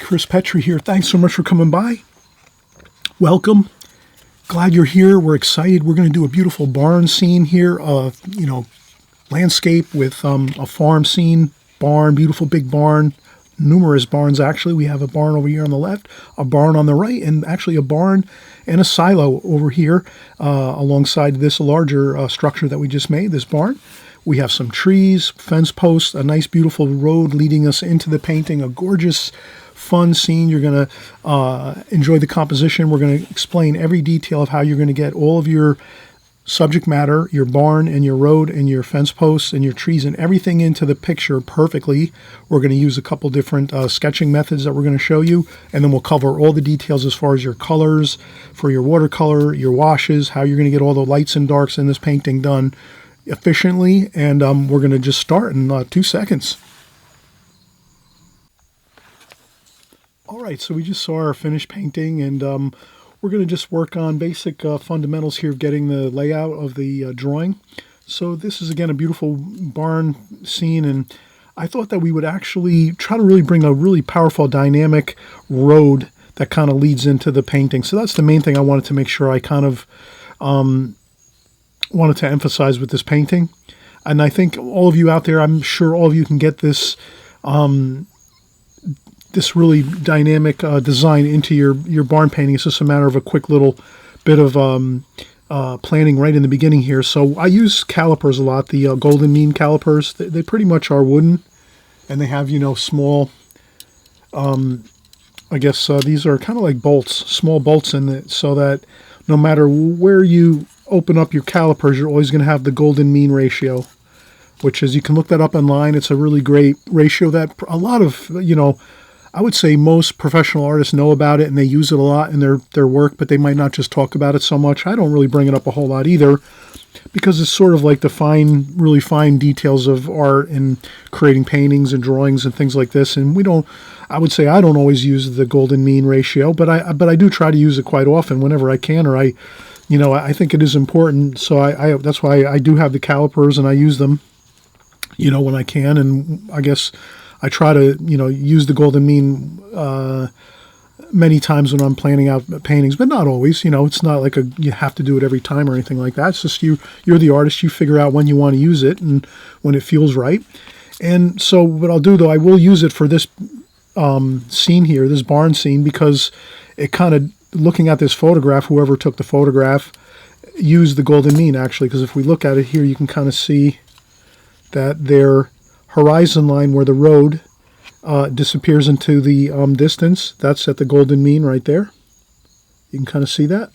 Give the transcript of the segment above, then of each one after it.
Chris Petri here. Thanks so much for coming by. Welcome. Glad you're here. We're excited. We're going to do a beautiful barn scene here. Landscape with a farm scene, barn, beautiful big barn, numerous barns actually. We have a barn over here on the left, a barn on the right, and actually a barn and a silo over here alongside this larger structure that we just made, this barn. We have some trees, fence posts, a nice beautiful road leading us into the painting, a gorgeous fun scene. You're going to enjoy the composition. We're going to explain every detail of how you're going to get all of your subject matter, your barn and your road and your fence posts and your trees and everything into the picture perfectly. We're going to use a couple different sketching methods that we're going to show you, and then we'll cover all the details as far as your colors for your watercolor, your washes, how you're going to get all the lights and darks in this painting done efficiently. And we're going to just start in 2 seconds. All right, so we just saw our finished painting, and we're going to just work on basic fundamentals here of getting the layout of the drawing. So this is, again, a beautiful barn scene, and I thought that we would actually try to really bring a really powerful dynamic road that kind of leads into the painting. So that's the main thing I wanted to make sure I kind of wanted to emphasize with this painting. And I think all of you out there, I'm sure all of you can get this this really dynamic design into your barn painting. It's just a matter of a quick little bit of planning right in the beginning here. So I use calipers a lot, the golden mean calipers. They pretty much are wooden, and they have, small, I guess these are kind of like bolts, small bolts in it, so that no matter where you open up your calipers, you're always going to have the golden mean ratio, which is, you can look that up online. It's a really great ratio that a lot of, I would say most professional artists know about it, and they use it a lot in their work, but they might not just talk about it so much. I don't really bring it up a whole lot either, because it's sort of like the really fine details of art and creating paintings and drawings and things like this. And I would say I don't always use the golden mean ratio, but I do try to use it quite often whenever I can, or I think it is important. So that's why I do have the calipers, and I use them, when I can. And I guess I try to, use the golden mean many times when I'm planning out paintings, but not always. It's not like you have to do it every time or anything like that. It's just you're the artist. You figure out when you want to use it and when it feels right. And so what I'll do, though, I will use it for this scene here, this barn scene, because it kind of, looking at this photograph, whoever took the photograph used the golden mean, actually, because if we look at it here, you can kind of see that their horizon line where the road disappears into the distance, that's at the golden mean right there. You can kind of see that.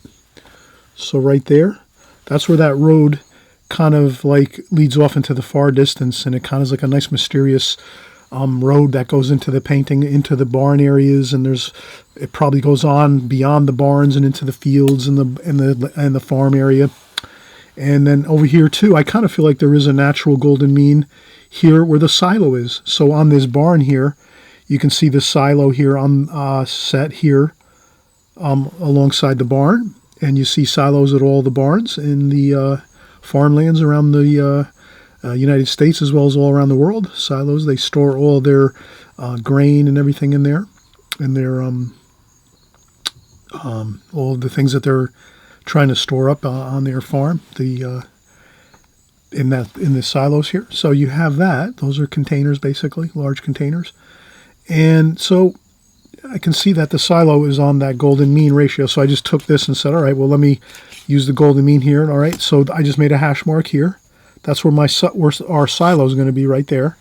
So right there, that's where that road kind of like leads off into the far distance, and it kind of is like a nice mysterious road that goes into the painting, into the barn areas, and it probably goes on beyond the barns and into the fields and the farm area. And then over here too, I kind of feel like there is a natural golden mean here where the silo is. So on this barn here, you can see the silo here on set here alongside the barn, and you see silos at all the barns in the farmlands around the United States as well as all around the world. Silos, they store all their grain and everything in there, and their all the things that they're trying to store up on their farm, in the silos here. So you have that. Those are containers, basically, large containers. And so I can see that the silo is on that golden mean ratio. So I just took this and said, all right, well, let me use the golden mean here. All right, so I just made a hash mark here. That's where our silo is going to be, right there.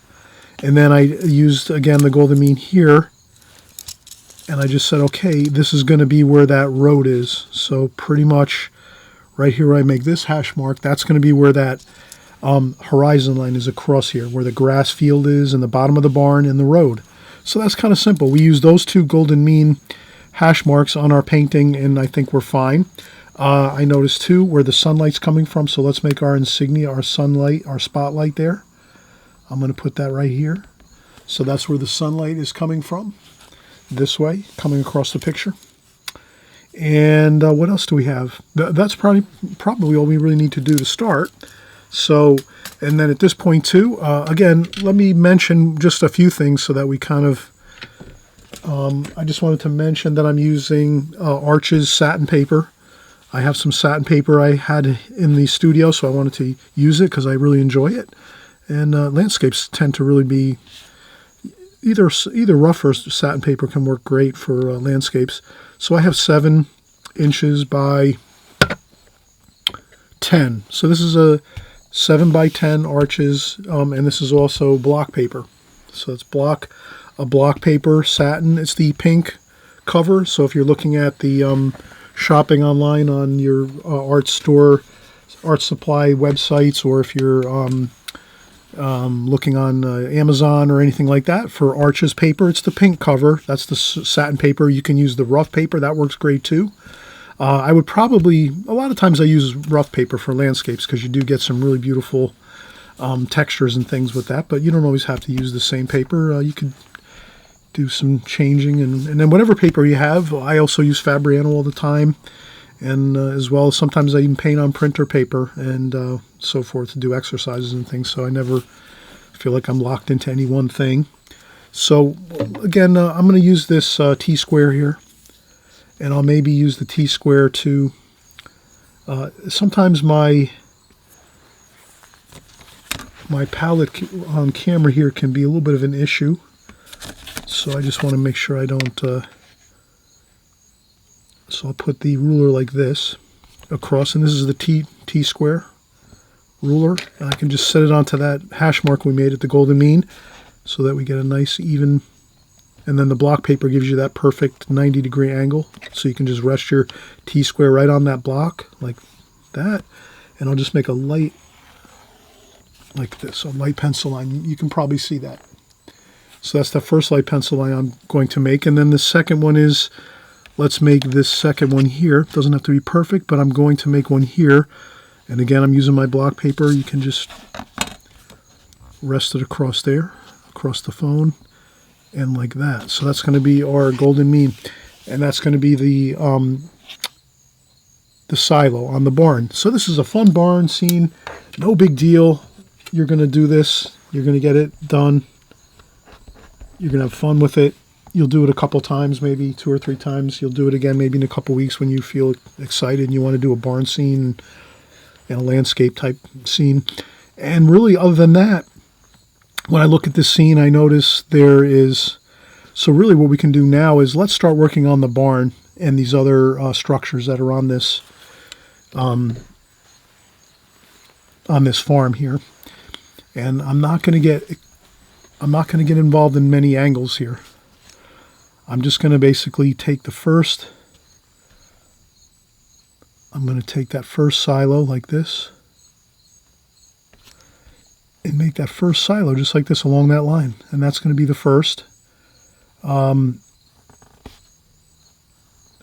And then I used, again, the golden mean here. And I just said, okay, this is going to be where that road is. So pretty much right here where I make this hash mark, that's going to be where that horizon line is across here, where the grass field is and the bottom of the barn and the road. So that's kind of simple. We use those two golden mean hash marks on our painting, and I think we're fine. I noticed too where the sunlight's coming from, so let's make our insignia, our sunlight, our spotlight there. I'm going to put that right here. So that's where the sunlight is coming from, this way, coming across the picture. And what else do we have? That's probably all we really need to do to start. So, and then at this point too, again, let me mention just a few things so that we kind of I just wanted to mention that I'm using Arches satin paper. I have some satin paper I had in the studio, so I wanted to use it because I really enjoy it. And landscapes tend to really be either rough or satin paper can work great for landscapes. So I have 7 inches by 10. So this is a 7 by 10 Arches, and this is also block paper. So it's a block paper satin. It's the pink cover. So if you're looking at the shopping online on your art store, art supply websites, or if you're looking on Amazon or anything like that for Arches paper, it's the pink cover. That's the satin paper. You can use the rough paper. That works great too. I would probably, a lot of times I use rough paper for landscapes because you do get some really beautiful textures and things with that, but you don't always have to use the same paper. You could do some changing, and then whatever paper you have. I also use Fabriano all the time, and as well as sometimes I even paint on printer paper and so forth to do exercises and things, so I never feel like I'm locked into any one thing. So again, I'm going to use this T-square here, and I'll maybe use the T-square to, sometimes my palette on camera here can be a little bit of an issue, so I just want to make sure I don't, so I'll put the ruler like this across, and this is the T-square ruler, and I can just set it onto that hash mark we made at the golden mean so that we get a nice even, and then the block paper gives you that perfect 90-degree angle, so you can just rest your T-square right on that block like that, and I'll just make a light, like this, a light pencil line. You can probably see that. So that's the first light pencil line I'm going to make, and then the second one is, let's make this second one here. It doesn't have to be perfect, but I'm going to make one here. And again, I'm using my block paper. You can just rest it across there, across the phone, and like that. So that's going to be our golden mean, and that's going to be the silo on the barn. So this is a fun barn scene. No big deal. You're going to do this. You're going to get it done. You're going to have fun with it. You'll do it a couple times, maybe 2 or 3 times. You'll do it again maybe in a couple weeks when you feel excited and you want to do a barn scene and a landscape type scene. And really, other than that, when I look at this scene, I notice there is, so really what we can do now is let's start working on the barn and these other structures that are on this farm here. And I'm not going to get involved in many angles here. I'm just going to basically take I'm going to take that first silo like this and make that first silo just like this along that line. And that's going to be the first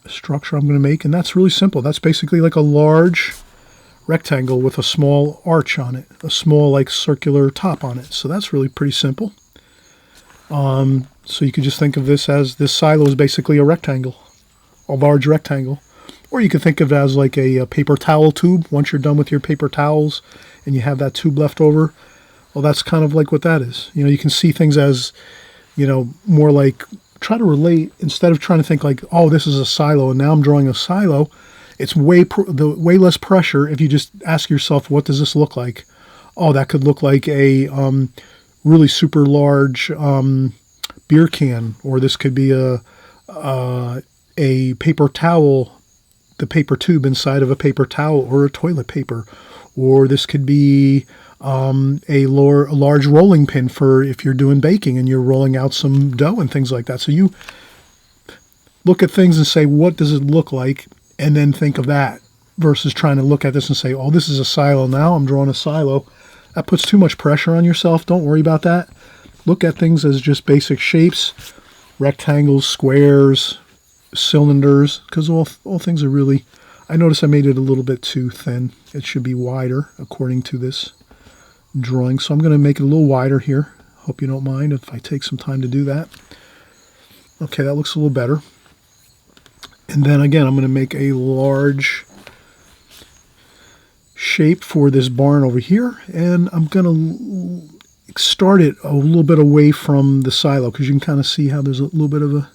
structure I'm going to make. And that's really simple. That's basically like a large rectangle with a small arch on it, a small like circular top on it. So that's really pretty simple. So you could just think of this as, this silo is basically a rectangle, a large rectangle. Or you could think of it as like a paper towel tube. Once you're done with your paper towels and you have that tube left over, well, that's kind of like what that is. You know, you can see things as, you know, more like, try to relate, instead of trying to think like, oh, this is a silo and now I'm drawing a silo. It's way less pressure if you just ask yourself, what does this look like? Oh, that could look like a really super large beer can, or this could be a paper towel, the paper tube inside of a paper towel, or a toilet paper, or this could be a large rolling pin for if you're doing baking and you're rolling out some dough and things like that. So you look at things and say, what does it look like? And then think of that versus trying to look at this and say, oh, this is a silo. Now I'm drawing a silo. That puts too much pressure on yourself. Don't worry about that. Look at things as just basic shapes, rectangles, squares, cylinders, because all things are really, I notice I made it a little bit too thin. It should be wider according to this drawing. So I'm going to make it a little wider here. Hope you don't mind if I take some time to do that. Okay, that looks a little better. And then again, I'm going to make a large shape for this barn over here, and I'm going to start it a little bit away from the silo because you can kind of see how there's a little bit of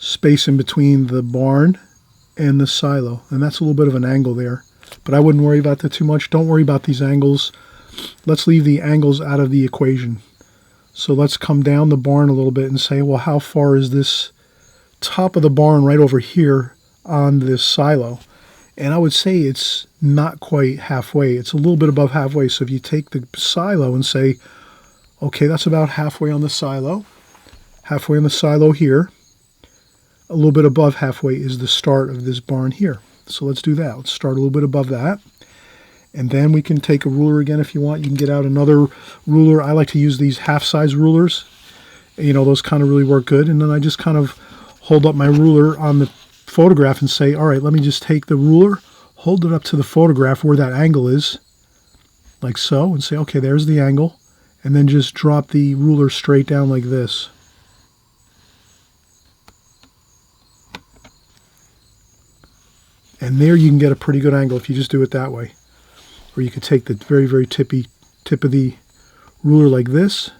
space in between the barn and the silo. And that's a little bit of an angle there. But I wouldn't worry about that too much. Don't worry about these angles. Let's leave the angles out of the equation. So let's come down the barn a little bit and say, well, how far is this top of the barn right over here on this silo? And I would say it's not quite halfway. It's a little bit above halfway. So if you take the silo and say, okay, that's about halfway on the silo. Halfway on the silo here. A little bit above halfway is the start of this barn here. So let's do that. Let's start a little bit above that. And then we can take a ruler again if you want. You can get out another ruler. I like to use these half-size rulers. You know, those kind of really work good. And then I just kind of hold up my ruler on the photograph and say, all right, let me just take the ruler, hold it up to the photograph where that angle is, like so, and say, okay, there's the angle. And then just drop the ruler straight down like this. And there you can get a pretty good angle if you just do it that way. Or you could take the very, very tip of the ruler like this,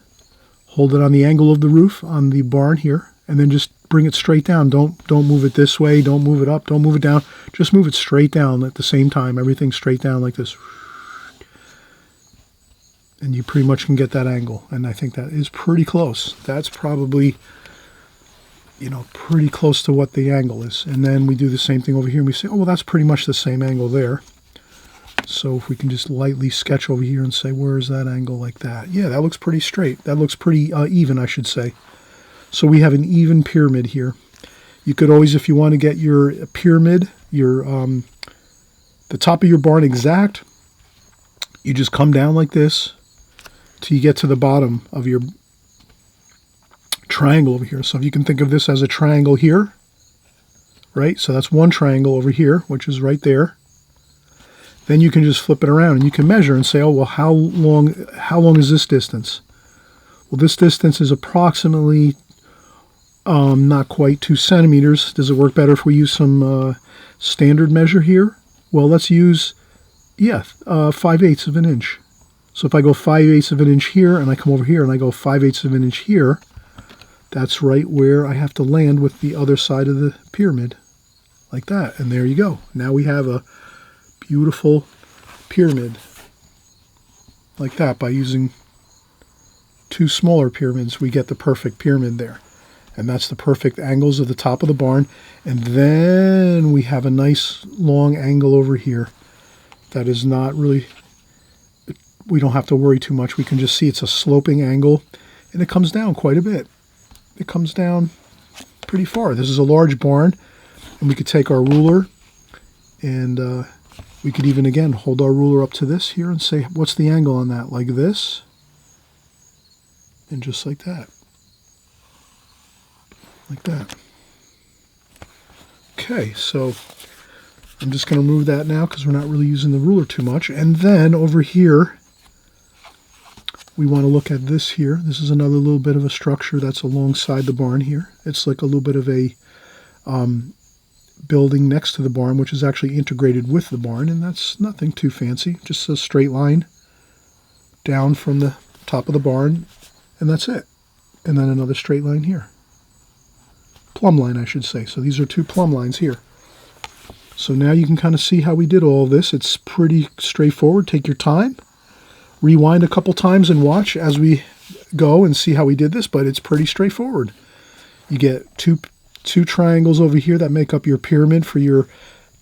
hold it on the angle of the roof on the barn here, and then just bring it straight down. Don't move it this way, don't move it up, don't move it down. Just move it straight down at the same time. Everything straight down like this. And you pretty much can get that angle. And I think that is pretty close. That's probably, you know, pretty close to what the angle is. And then we do the same thing over here and we say, oh, well, that's pretty much the same angle there. So if we can just lightly sketch over here and say, where is that angle like that? Yeah, that looks pretty straight. That looks pretty even, I should say. So we have an even pyramid here. You could always, if you want to get your pyramid, your the top of your barn exact, you just come down like this till you get to the bottom of your triangle over here. So if you can think of this as a triangle here, right? So that's one triangle over here, which is right there. Then you can just flip it around and you can measure and say, oh, well, how long is this distance? Well, this distance is approximately not quite 2 centimeters. Does it work better if we use some standard measure here? Well, let's use, 5/8 of an inch. So if I go 5/8 of an inch here and I come over here and I go 5/8 of an inch here, that's right where I have to land with the other side of the pyramid, like that. And there you go. Now we have a beautiful pyramid like that. By using 2 smaller pyramids, we get the perfect pyramid there. And that's the perfect angles of the top of the barn. And then we have a nice long angle over here that is not really, we don't have to worry too much. We can just see it's a sloping angle and it comes down quite a bit. It comes down pretty far. This is a large barn and we could take our ruler and we could even, again, hold our ruler up to this here and say, what's the angle on that? Like this. And just like that. Like that. Okay, so I'm just going to move that now because we're not really using the ruler too much. And then over here, we want to look at this here. This is another little bit of a structure that's alongside the barn here. It's like a little bit of a building next to the barn, which is actually integrated with the barn, and that's nothing too fancy, just a straight line down from the top of the barn, and that's it. And then another straight line here. Plumb line, I should say. So these are 2 plumb lines here. So now you can kind of see how we did all this. It's pretty straightforward. Take your time. Rewind a couple times and watch as we go and see how we did this, but it's pretty straightforward. You get two triangles over here that make up your pyramid for your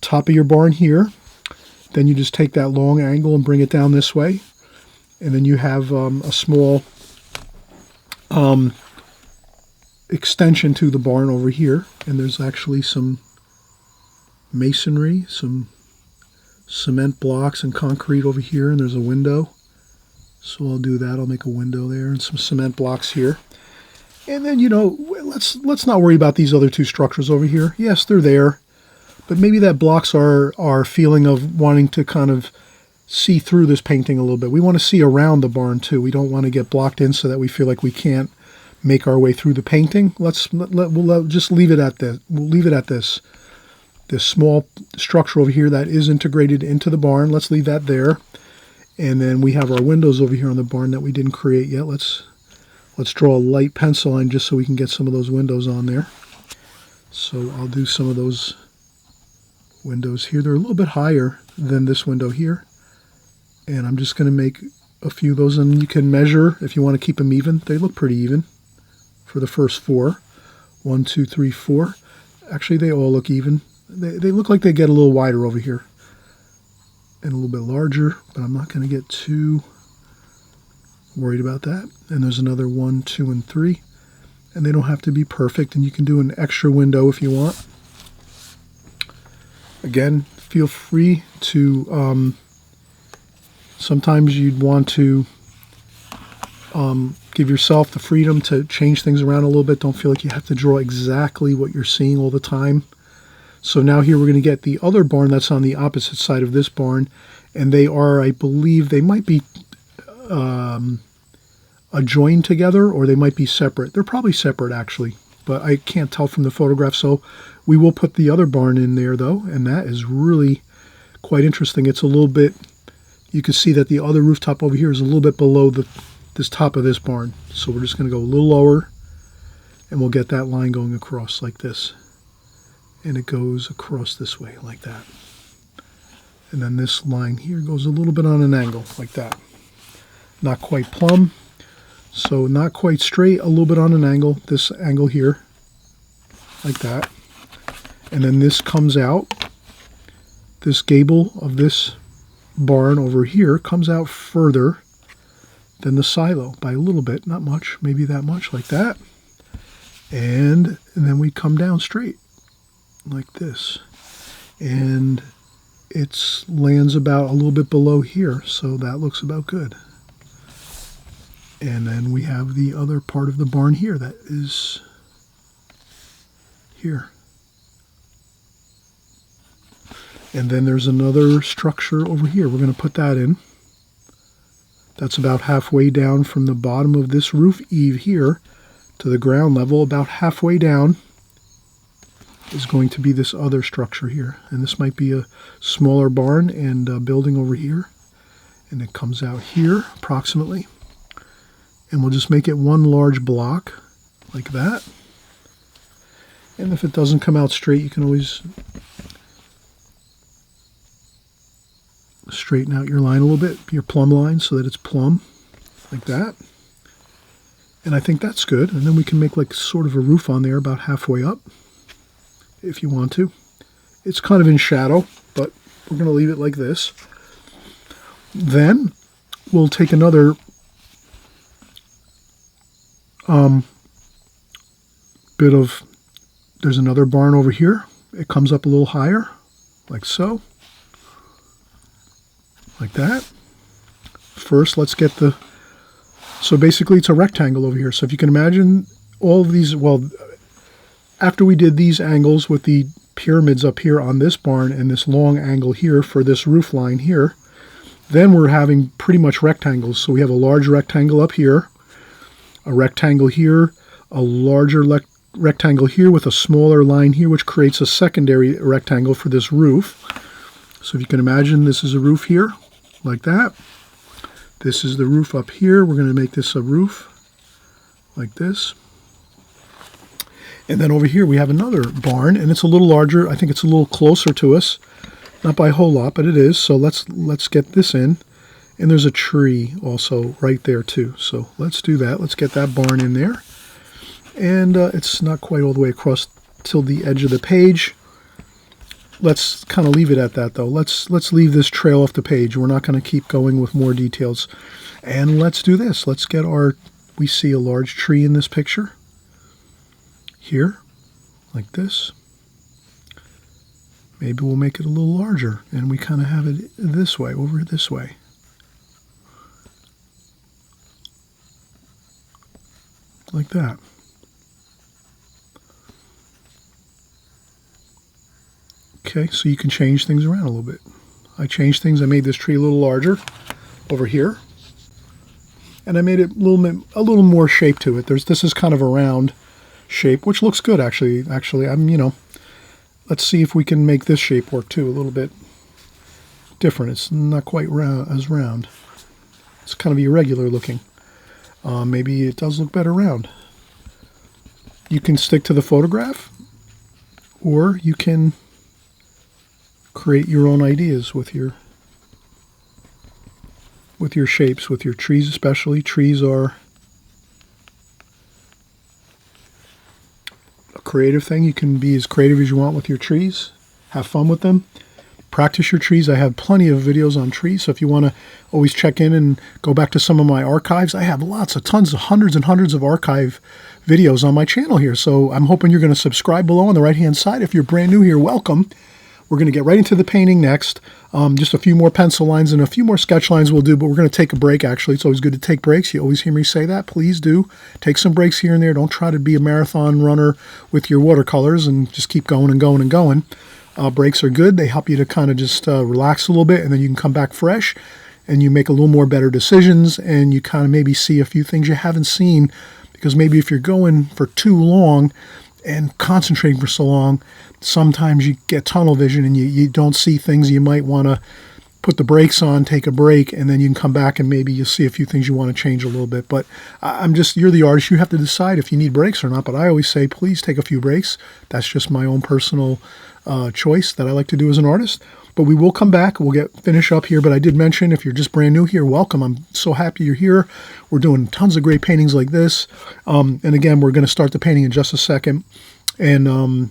top of your barn here. Then you just take that long angle and bring it down this way. And then you have a small extension to the barn over here. And there's actually some masonry, some cement blocks and concrete over here. And there's a window. So I'll do that. I'll make a window there and some cement blocks here. And then, you know, let's not worry about these other 2 structures over here. Yes, they're there, but maybe that blocks our feeling of wanting to kind of see through this painting a little bit. We want to see around the barn too. We don't want to get blocked in so that we feel like we can't make our way through the painting. We'll just leave it at this. We'll leave it at this. This small structure over here that is integrated into the barn. Let's leave that there. And then we have our windows over here on the barn that we didn't create yet. Let's draw a light pencil line just so we can get some of those windows on there. So I'll do some of those windows here. They're a little bit higher than this window here. And I'm just going to make a few of those, and you can measure if you want to keep them even. They look pretty even for the first 4. 1, 2, 3, 4. Actually, they all look even. They look like they get a little wider over here and a little bit larger, but I'm not going to get too worried about that. And there's another 1, 2, and 3. And they don't have to be perfect, and you can do an extra window if you want. Again, feel free to, sometimes you'd want to give yourself the freedom to change things around a little bit. Don't feel like you have to draw exactly what you're seeing all the time. So now here we're going to get the other barn that's on the opposite side of this barn, and they are, I believe, they might be joined together, or they might be separate. They're probably separate, actually, but I can't tell from the photograph. So we will put the other barn in there, though, and that is really quite interesting. It's a little bit, you can see that the other rooftop over here is a little bit below this top of this barn. So we're just going to go a little lower, and we'll get that line going across like this. And it goes across this way like that. And then this line here goes a little bit on an angle like that. Not quite plumb, so not quite straight, a little bit on an angle. This angle here, like that. And then this comes out, this gable of this barn over here comes out further than the silo by a little bit, not much, maybe that much, like that. And then we come down straight like this, and it lands about a little bit below here, so that looks about good. And then we have the other part of the barn here that is here. And then there's another structure over here. We're going to put that in. That's about halfway down from the bottom of this roof eave here to the ground level. About halfway down is going to be this other structure here. And this might be a smaller barn and a building over here. And it comes out here approximately. And we'll just make it one large block like that. And if it doesn't come out straight, you can always straighten out your line a little bit, your plumb line, so that it's plumb like that. And I think that's good. And then we can make like sort of a roof on there about halfway up, if you want to. It's kind of in shadow, but we're going to leave it like this. Then we'll take another bit of, there's another barn over here. It comes up a little higher, like so. Like that. First, let's get the, so basically it's a rectangle over here. So if you can imagine all of these, well, after we did these angles with the pyramids up here on this barn and this long angle here for this roof line here, then we're having pretty much rectangles. So we have a large rectangle up here, a rectangle here, a larger rectangle here with a smaller line here, which creates a secondary rectangle for this roof. So if you can imagine, this is a roof here, like that. This is the roof up here. We're going to make this a roof, like this. And then over here we have another barn, and it's a little larger. I think it's a little closer to us. Not by a whole lot, but it is. So let's get this in. And there's a tree also right there too. So let's do that. Let's get that barn in there. And it's not quite all the way across till the edge of the page. Let's kind of leave it at that, though. Let's leave this trail off the page. We're not going to keep going with more details. And let's do this. Let's get our, we see a large tree in this picture. Here, like this. Maybe we'll make it a little larger, and we kind of have it this way, over this way. Like that. Okay, so you can change things around a little bit. I changed things. I made this tree a little larger over here, and I made it a little more shape to it. This is kind of a round shape, which looks good actually. Let's see if we can make this shape work too, a little bit different. It's not quite as round. It's kind of irregular looking. Maybe it does look better round. You can stick to the photograph or you can create your own ideas with your shapes, with your trees especially. Trees are a creative thing. You can be as creative as you want with your trees. Have fun with them. Practice your trees. I have plenty of videos on trees, so if you want to always check in and go back to some of my archives, I have tons of hundreds and hundreds of archive videos on my channel here. So I'm hoping you're going to subscribe below on the right-hand side. If you're brand new here, welcome. We're going to get right into the painting next. Just a few more pencil lines and a few more sketch lines we'll do, but we're going to take a break, actually. It's always good to take breaks. You always hear me say that. Please do. Take some breaks here and there. Don't try to be a marathon runner with your watercolors and just keep going and going and going. Breaks are good. They help you to kind of just relax a little bit, and then you can come back fresh, and you make a little more better decisions, and you kind of maybe see a few things you haven't seen, because maybe if you're going for too long and concentrating for so long, sometimes you get tunnel vision and you don't see things. You might want to put the brakes on, take a break, and then you can come back and maybe you'll see a few things you want to change a little bit. But you're the artist. You have to decide if you need breaks or not. But I always say, please take a few breaks. That's just my own personal choice that I like to do as an artist. But we will come back. We'll finish up here. But I did mention, if you're just brand new here, welcome. I'm so happy you're here. We're doing tons of great paintings like this. And again, we're going to start the painting in just a second. And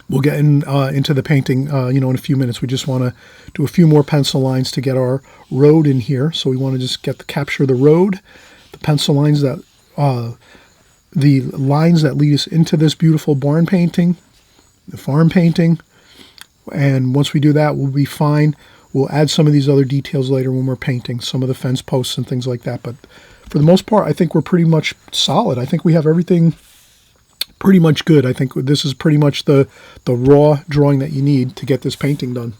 we'll get into the painting, in a few minutes. We just want to do a few more pencil lines to get our road in here. So we want to just capture the road, the pencil lines the lines that lead us into this beautiful barn painting, the farm painting. And once we do that, we'll be fine. We'll add some of these other details later when we're painting, some of the fence posts and things like that. But for the most part, I think we're pretty much solid. I think we have everything pretty much good. I think this is pretty much the raw drawing that you need to get this painting done.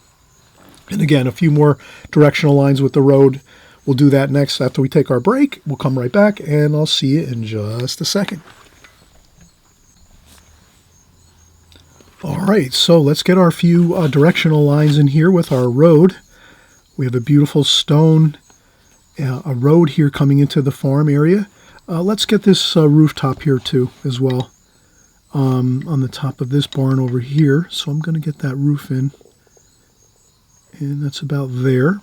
And again, a few more directional lines with the road. We'll do that next after we take our break. We'll come right back, and I'll see you in just a second. All right, so let's get our few directional lines in here with our road. We have a beautiful stone, a road here coming into the farm area. Let's get this rooftop here too as well. On the top of this barn over here. So I'm going to get that roof in. And that's about there.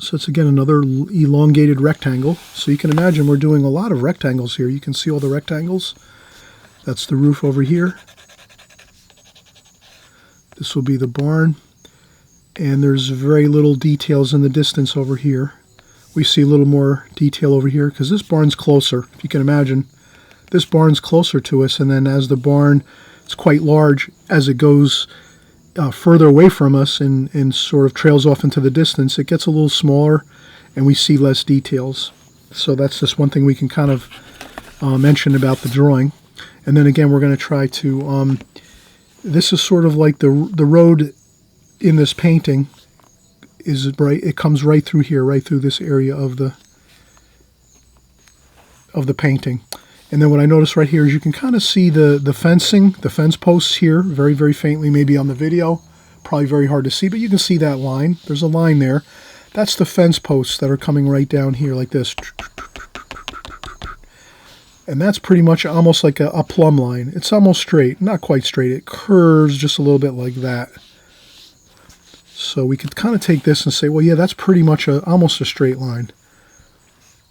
So it's again another elongated rectangle. So you can imagine we're doing a lot of rectangles here. You can see all the rectangles. That's the roof over here. This will be the barn. And there's very little details in the distance over here. We see a little more detail over here because this barn's closer, if you can imagine. This barn's closer to us, and then as the barn is quite large, as it goes further away from us and sort of trails off into the distance, it gets a little smaller and we see less details. So that's just one thing we can kind of mention about the drawing. And then again, we're going to try to, this is sort of like the road in this painting is right, it comes right through here, right through this area of the painting. And then what I notice right here is you can kind of see the fencing, the fence posts here, very, very faintly, maybe on the video. Probably very hard to see, but you can see that line. There's a line there. That's the fence posts that are coming right down here like this. And that's pretty much almost like a plumb line. It's almost straight, not quite straight. It curves just a little bit like that. So we could kind of take this and say, well, yeah, that's pretty much almost a straight line.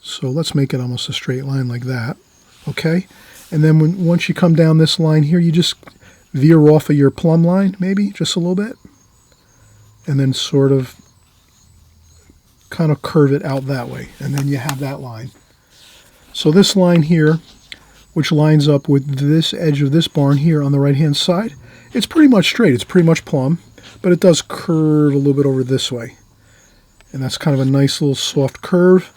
So let's make it almost a straight line like that. Okay, and then once you come down this line here, you just veer off of your plumb line, maybe just a little bit, and then sort of kind of curve it out that way, and then you have that line. So this line here, which lines up with this edge of this barn here on the right-hand side, it's pretty much straight. It's pretty much plumb, but it does curve a little bit over this way, and that's kind of a nice little soft curve.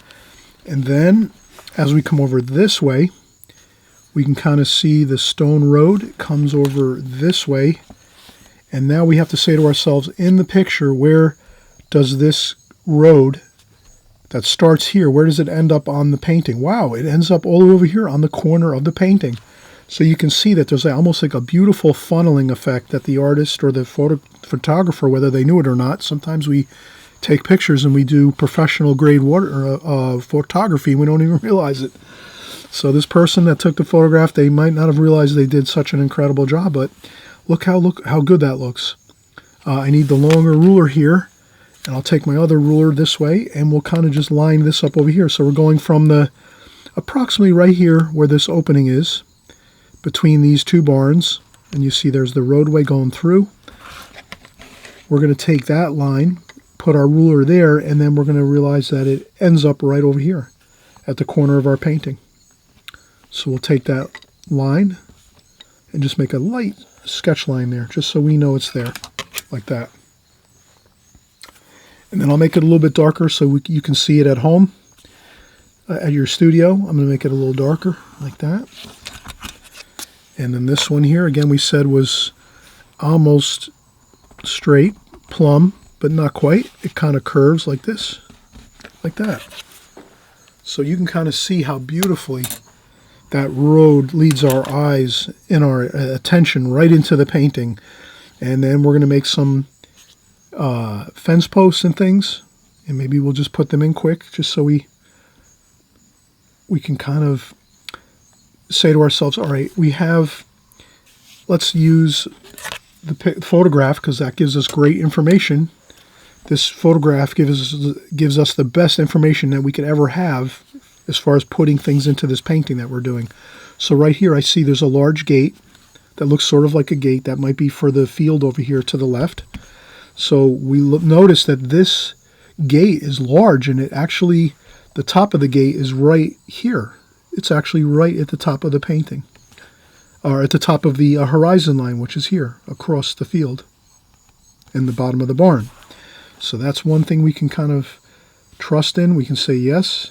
And then as we come over this way, we can kind of see the stone road. It comes over this way. And now we have to say to ourselves, in the picture, where does this road that starts here, where does it end up on the painting? Wow, it ends up all the way over here on the corner of the painting. So you can see that there's almost like a beautiful funneling effect that the artist or the photographer, whether they knew it or not, sometimes we take pictures and we do professional grade photography and we don't even realize it. So this person that took the photograph, they might not have realized they did such an incredible job, but look how good that looks. I need the longer ruler here, and I'll take my other ruler this way, and we'll kind of just line this up over here. So we're going from the approximately right here where this opening is, between these two barns, and you see there's the roadway going through. We're going to take that line, put our ruler there, and then we're going to realize that it ends up right over here at the corner of our painting. So we'll take that line and just make a light sketch line there, just so we know it's there, like that. And then I'll make it a little bit darker so you can see it at home, at your studio. I'm going to make it a little darker, like that. And then this one here, again, we said was almost straight, plumb, but not quite. It kind of curves like this, like that. So you can kind of see how beautifully that road leads our eyes and our attention right into the painting. And then we're going to make some fence posts and things, and maybe we'll just put them in quick, just so we can kind of say to ourselves, all right, let's use the photograph, because that gives us great information. This photograph gives us the best information that we could ever have as far as putting things into this painting that we're doing. So right here I see there's a large gate that looks sort of like a gate. That might be for the field over here to the left. So we notice that this gate is large, and the top of the gate is right here. It's actually right at the top of the painting, or at the top of the horizon line, which is here across the field in the bottom of the barn. So that's one thing we can kind of trust in. We can say yes.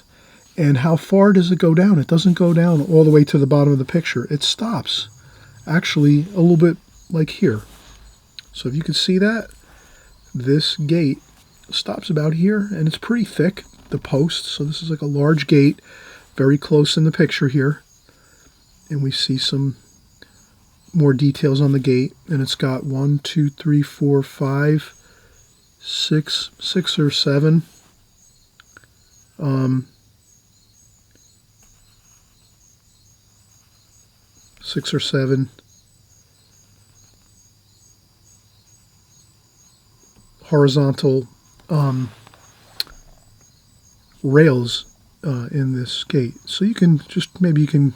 And how far does it go down? It doesn't go down all the way to the bottom of the picture. It stops actually a little bit like here. So if you can see that, this gate stops about here, and it's pretty thick, the post. So this is like a large gate, very close in the picture here. And we see some more details on the gate, and it's got 1, 2, 3, 4, 5, 6 or 7 6 or 7 horizontal rails in this gate. So you can just, you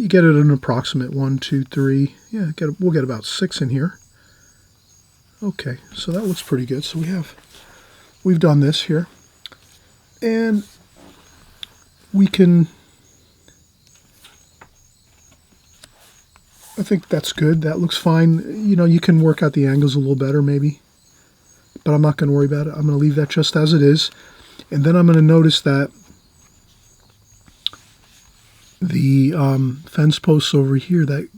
get it an approximate 1, 2, 3. Yeah, we'll get about 6 in here. Okay, so that looks pretty good. So we've done this here, and I think that's good. That looks fine. You can work out the angles a little better maybe, but I'm not going to worry about it. I'm going to leave that just as it is. And then I'm going to notice that the fence posts over here that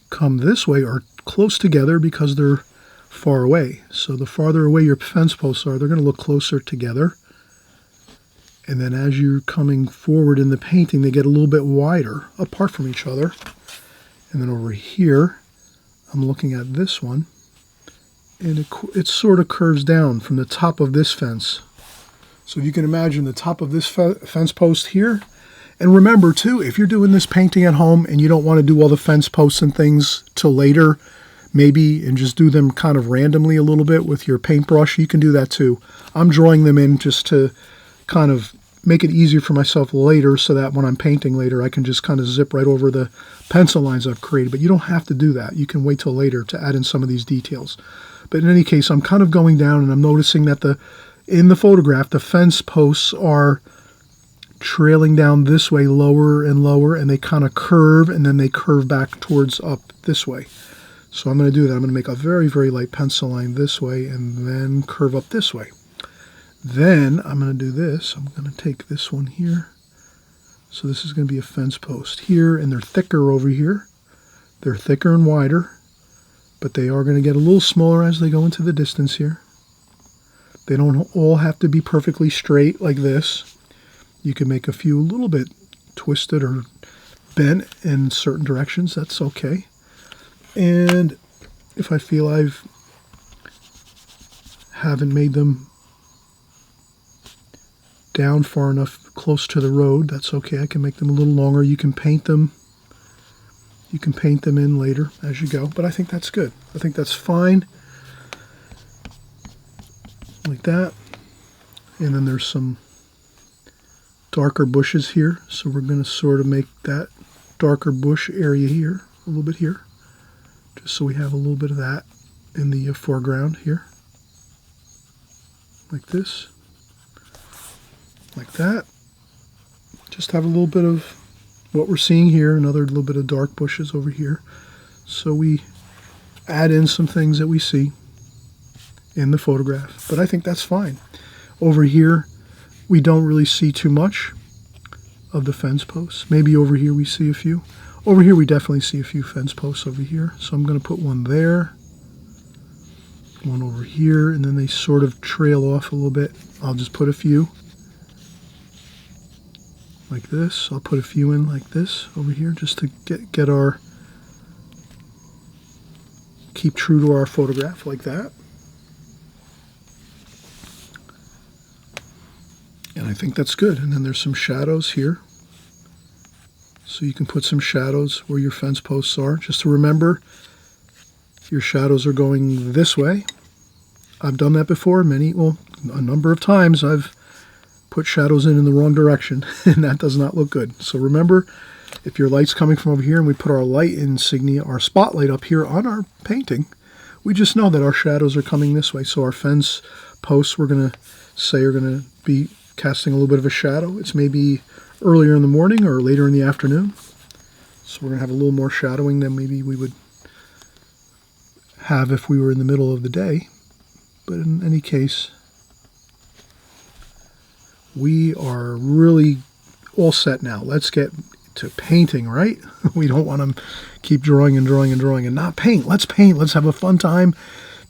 come this way are close together because they're far away. So the farther away your fence posts are, they're going to look closer together. And then as you're coming forward in the painting, they get a little bit wider apart from each other. And then over here, I'm looking at this one, and it sort of curves down from the top of this fence. So you can imagine the top of this fence post here. And remember too, if you're doing this painting at home and you don't want to do all the fence posts and things till later, maybe, and just do them kind of randomly a little bit with your paintbrush, you can do that too. I'm drawing them in just to kind of make it easier for myself later, so that when I'm painting later, I can just kind of zip right over the pencil lines I've created. But you don't have to do that. You can wait till later to add in some of these details. But in any case, I'm kind of going down, and I'm noticing that in the photograph, the fence posts are trailing down this way, lower and lower, and they kind of curve, and then they curve back towards up this way. So I'm going to do that. I'm going to make a very, very light pencil line this way, and then curve up this way. Then I'm going to do this. I'm going to take this one here. So this is going to be a fence post here, and they're thicker over here. They're thicker and wider, but they are going to get a little smaller as they go into the distance here. They don't all have to be perfectly straight like this. You can make a few a little bit twisted or bent in certain directions. That's okay. And if I feel haven't made them down far enough close to the road. That's okay. I can make them a little longer. You can paint them. You can paint them in later as you go, but I think that's good. I think that's fine. Like that. And then there's some darker bushes here, so we're going to sort of make that darker bush area here, a little bit here, just so we have a little bit of that in the foreground here. Like this. Like that. Just have a little bit of what we're seeing here, another little bit of dark bushes over here. So we add in some things that we see in the photograph, but I think that's fine. Over here, we don't really see too much of the fence posts. Maybe over here we see a few. Over here we definitely see a few fence posts over here. So I'm going to put one there, one over here, and then they sort of trail off a little bit. I'll just put a few like this. I'll put a few in like this over here just to get our, keep true to our photograph like that. And I think that's good. And then there's some shadows here. So you can put some shadows where your fence posts are. Just to remember, your shadows are going this way. I've done that before. A number of times I've put shadows in the wrong direction, and that does not look good. So remember, if your light's coming from over here and we put our light insignia, our spotlight up here on our painting, we just know that our shadows are coming this way. So our fence posts, we're going to say, are going to be casting a little bit of a shadow. It's maybe earlier in the morning or later in the afternoon. So we're going to have a little more shadowing than maybe we would have if we were in the middle of the day. But in any case, we are really all set now. Let's get to painting, right? We don't want to keep drawing and drawing and drawing and not paint. Let's paint. Let's have a fun time.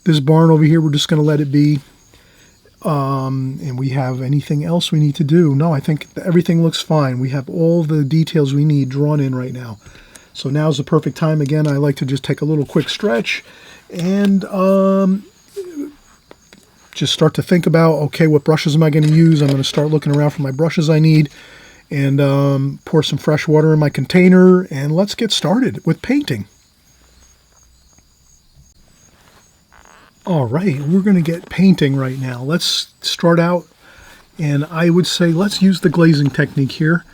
This barn over here, we're just going to let it be. And we have anything else we need to do? No, I think everything looks fine. We have all the details we need drawn in right now. So now's the perfect time. Again, I like to just take a little quick stretch and just start to think about, okay, what brushes am I going to use? I'm going to start looking around for my brushes I need and pour some fresh water in my container, and let's get started with painting. All right, we're going to get painting right now. Let's start out, and I would say let's use the glazing technique here.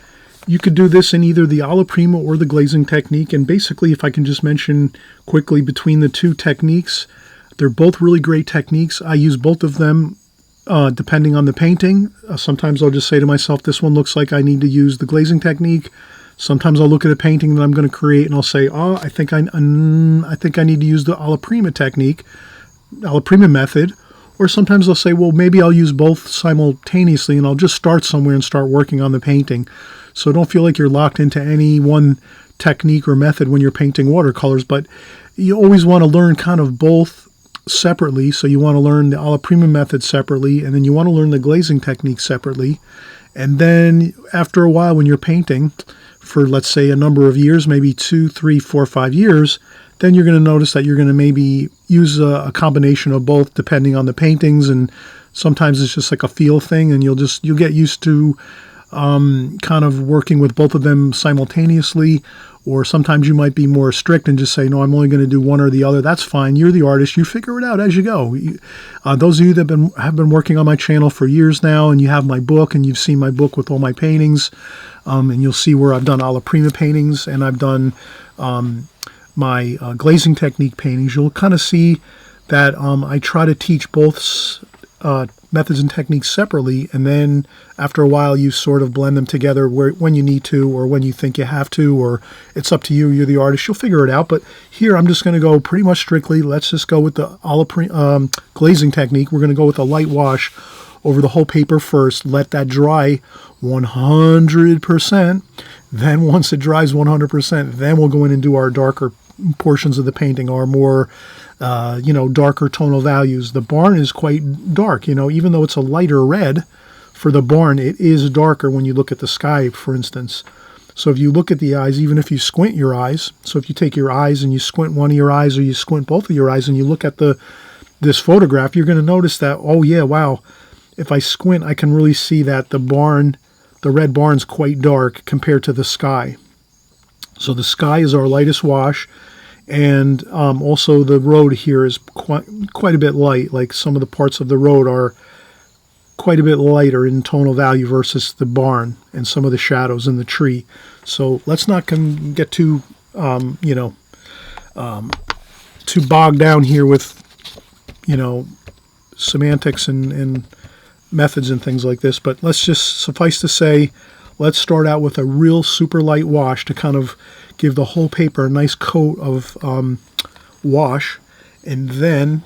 You could do this in either the alla prima or the glazing technique, and basically, if I can just mention quickly between the two techniques, they're both really great techniques. I use both of them depending on the painting. Sometimes I'll just say to myself, this one looks like I need to use the glazing technique. Sometimes I'll look at a painting that I'm going to create, and I'll say, oh, I think I need to use the alla prima technique. Alla prima method, or sometimes I'll say, well, maybe I'll use both simultaneously and I'll just start somewhere and start working on the painting. So don't feel like you're locked into any one technique or method when you're painting watercolors, but you always want to learn kind of both separately. So you want to learn the alla prima method separately, and then you want to learn the glazing technique separately. And then after a while when you're painting for, let's say, a number of years, maybe 2, 3, 4, 5 years, then you're going to notice that you're going to maybe use a combination of both depending on the paintings, and sometimes it's just like a feel thing, and you'll get used to kind of working with both of them simultaneously. Or sometimes you might be more strict and just say, no, I'm only going to do one or the other. That's fine. You're the artist. You figure it out as you go. Those of you that have been working on my channel for years now, and you have my book, and you've seen my book with all my paintings, and you'll see where I've done alla prima paintings, and I've done my glazing technique paintings, you'll kind of see that I try to teach both methods and techniques separately, and then after a while you sort of blend them together when you need to, or when you think you have to, or it's up to you. You're the artist. You'll figure it out. But here I'm just going to go pretty much strictly. Let's just go with the glazing technique. We're going to go with a light wash over the whole paper first. Let that dry 100%. Then once it dries 100%, then we'll go in and do our darker portions of the painting, our more darker tonal values. The barn is quite dark, even though it's a lighter red for the barn, it is darker when you look at the sky, for instance. So if you look at the eyes, even if you squint your eyes, so if you take your eyes and you squint one of your eyes, or you squint both of your eyes and you look at this photograph, you're going to notice that, oh yeah, wow, if I squint, I can really see that the red barn's quite dark compared to the sky. So the sky is our lightest wash, and also the road here is quite a bit light. Like some of the parts of the road are quite a bit lighter in tonal value versus the barn and some of the shadows in the tree. So let's not get too, too bogged down here with, semantics and methods and things like this. But let's just suffice to say, let's start out with a real super light wash to kind of give the whole paper a nice coat of wash, and then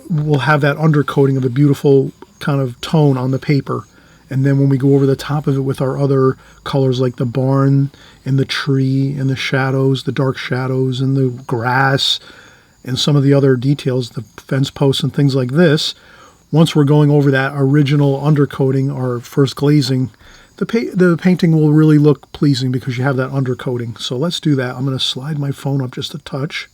we'll have that undercoating of a beautiful kind of tone on the paper. And then when we go over the top of it with our other colors like the barn and the tree and the shadows, the dark shadows and the grass and some of the other details, the fence posts and things like this, once we're going over that original undercoating or first glazing, the painting will really look pleasing because you have that undercoating. So let's do that. I'm going to slide my phone up just a touch,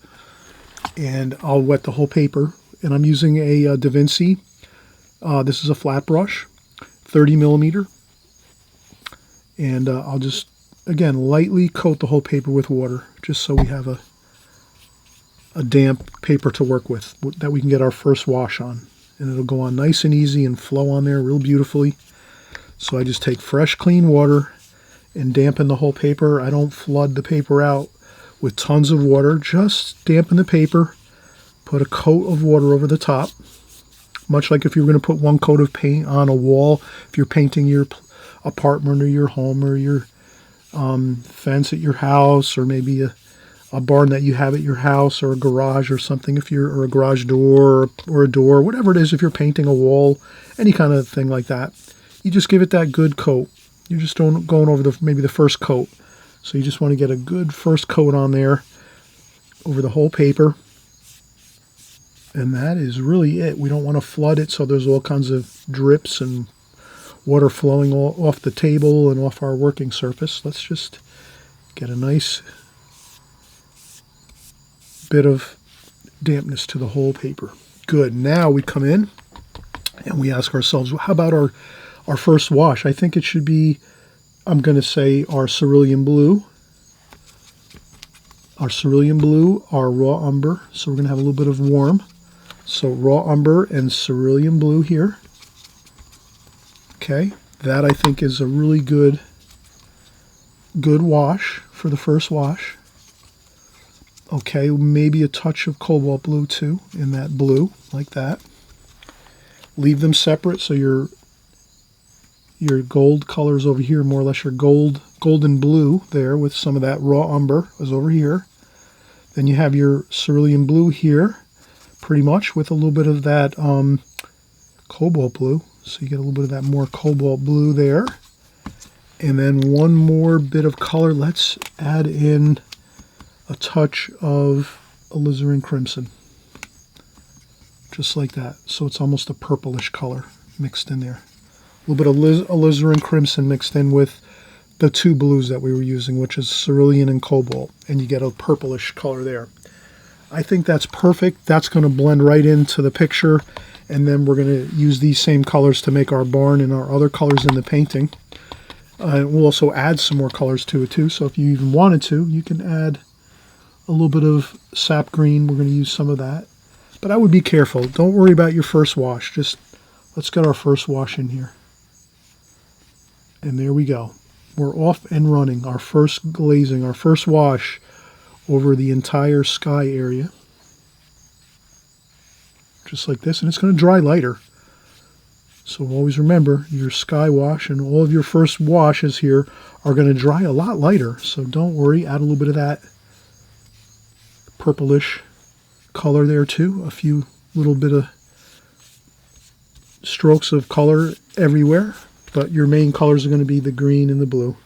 and I'll wet the whole paper. And I'm using a Da Vinci. This is a flat brush, 30 millimeter. And I'll just, again, lightly coat the whole paper with water, just so we have a damp paper to work with that we can get our first wash on. And it'll go on nice and easy and flow on there real beautifully. So I just take fresh, clean water and dampen the whole paper. I don't flood the paper out with tons of water. Just dampen the paper. Put a coat of water over the top. Much like if you were going to put one coat of paint on a wall, if you're painting your apartment or your home or your fence at your house, or maybe a barn that you have at your house, or a garage or something, or a garage door or a door, whatever it is, if you're painting a wall, any kind of thing like that. You just give it that good coat. You're just going over maybe the first coat. So you just want to get a good first coat on there over the whole paper. And that is really it. We don't want to flood it so there's all kinds of drips and water flowing off the table and off our working surface. Let's just get a nice bit of dampness to the whole paper. Good. Now we come in and we ask ourselves, how about our first wash? I think it should be, I'm going to say, our cerulean blue. Our cerulean blue, our raw umber. So we're going to have a little bit of warm. So raw umber and cerulean blue here. Okay, that I think is a really good wash for the first wash. Okay, maybe a touch of cobalt blue too in that blue, like that. Leave them separate so your gold colors over here, more or less your golden blue there with some of that raw umber is over here. Then you have your cerulean blue here, pretty much with a little bit of that cobalt blue. So you get a little bit of that more cobalt blue there. And then one more bit of color. Let's add in a touch of alizarin crimson. Just like that. So it's almost a purplish color mixed in there. A little bit of alizarin crimson mixed in with the two blues that we were using, which is cerulean and cobalt. And you get a purplish color there. I think that's perfect. That's going to blend right into the picture. And then we're going to use these same colors to make our barn and our other colors in the painting. We'll also add some more colors to it too. So if you even wanted to, you can add a little bit of sap green. We're going to use some of that. But I would be careful. Don't worry about your first wash. Just let's get our first wash in here. And there we go. We're off and running. Our first glazing, our first wash over the entire sky area. Just like this. And it's going to dry lighter. So always remember, your sky wash and all of your first washes here are going to dry a lot lighter. So don't worry. Add a little bit of that purplish color there too. A few little bit of strokes of color everywhere. But your main colors are going to be the green and the blue.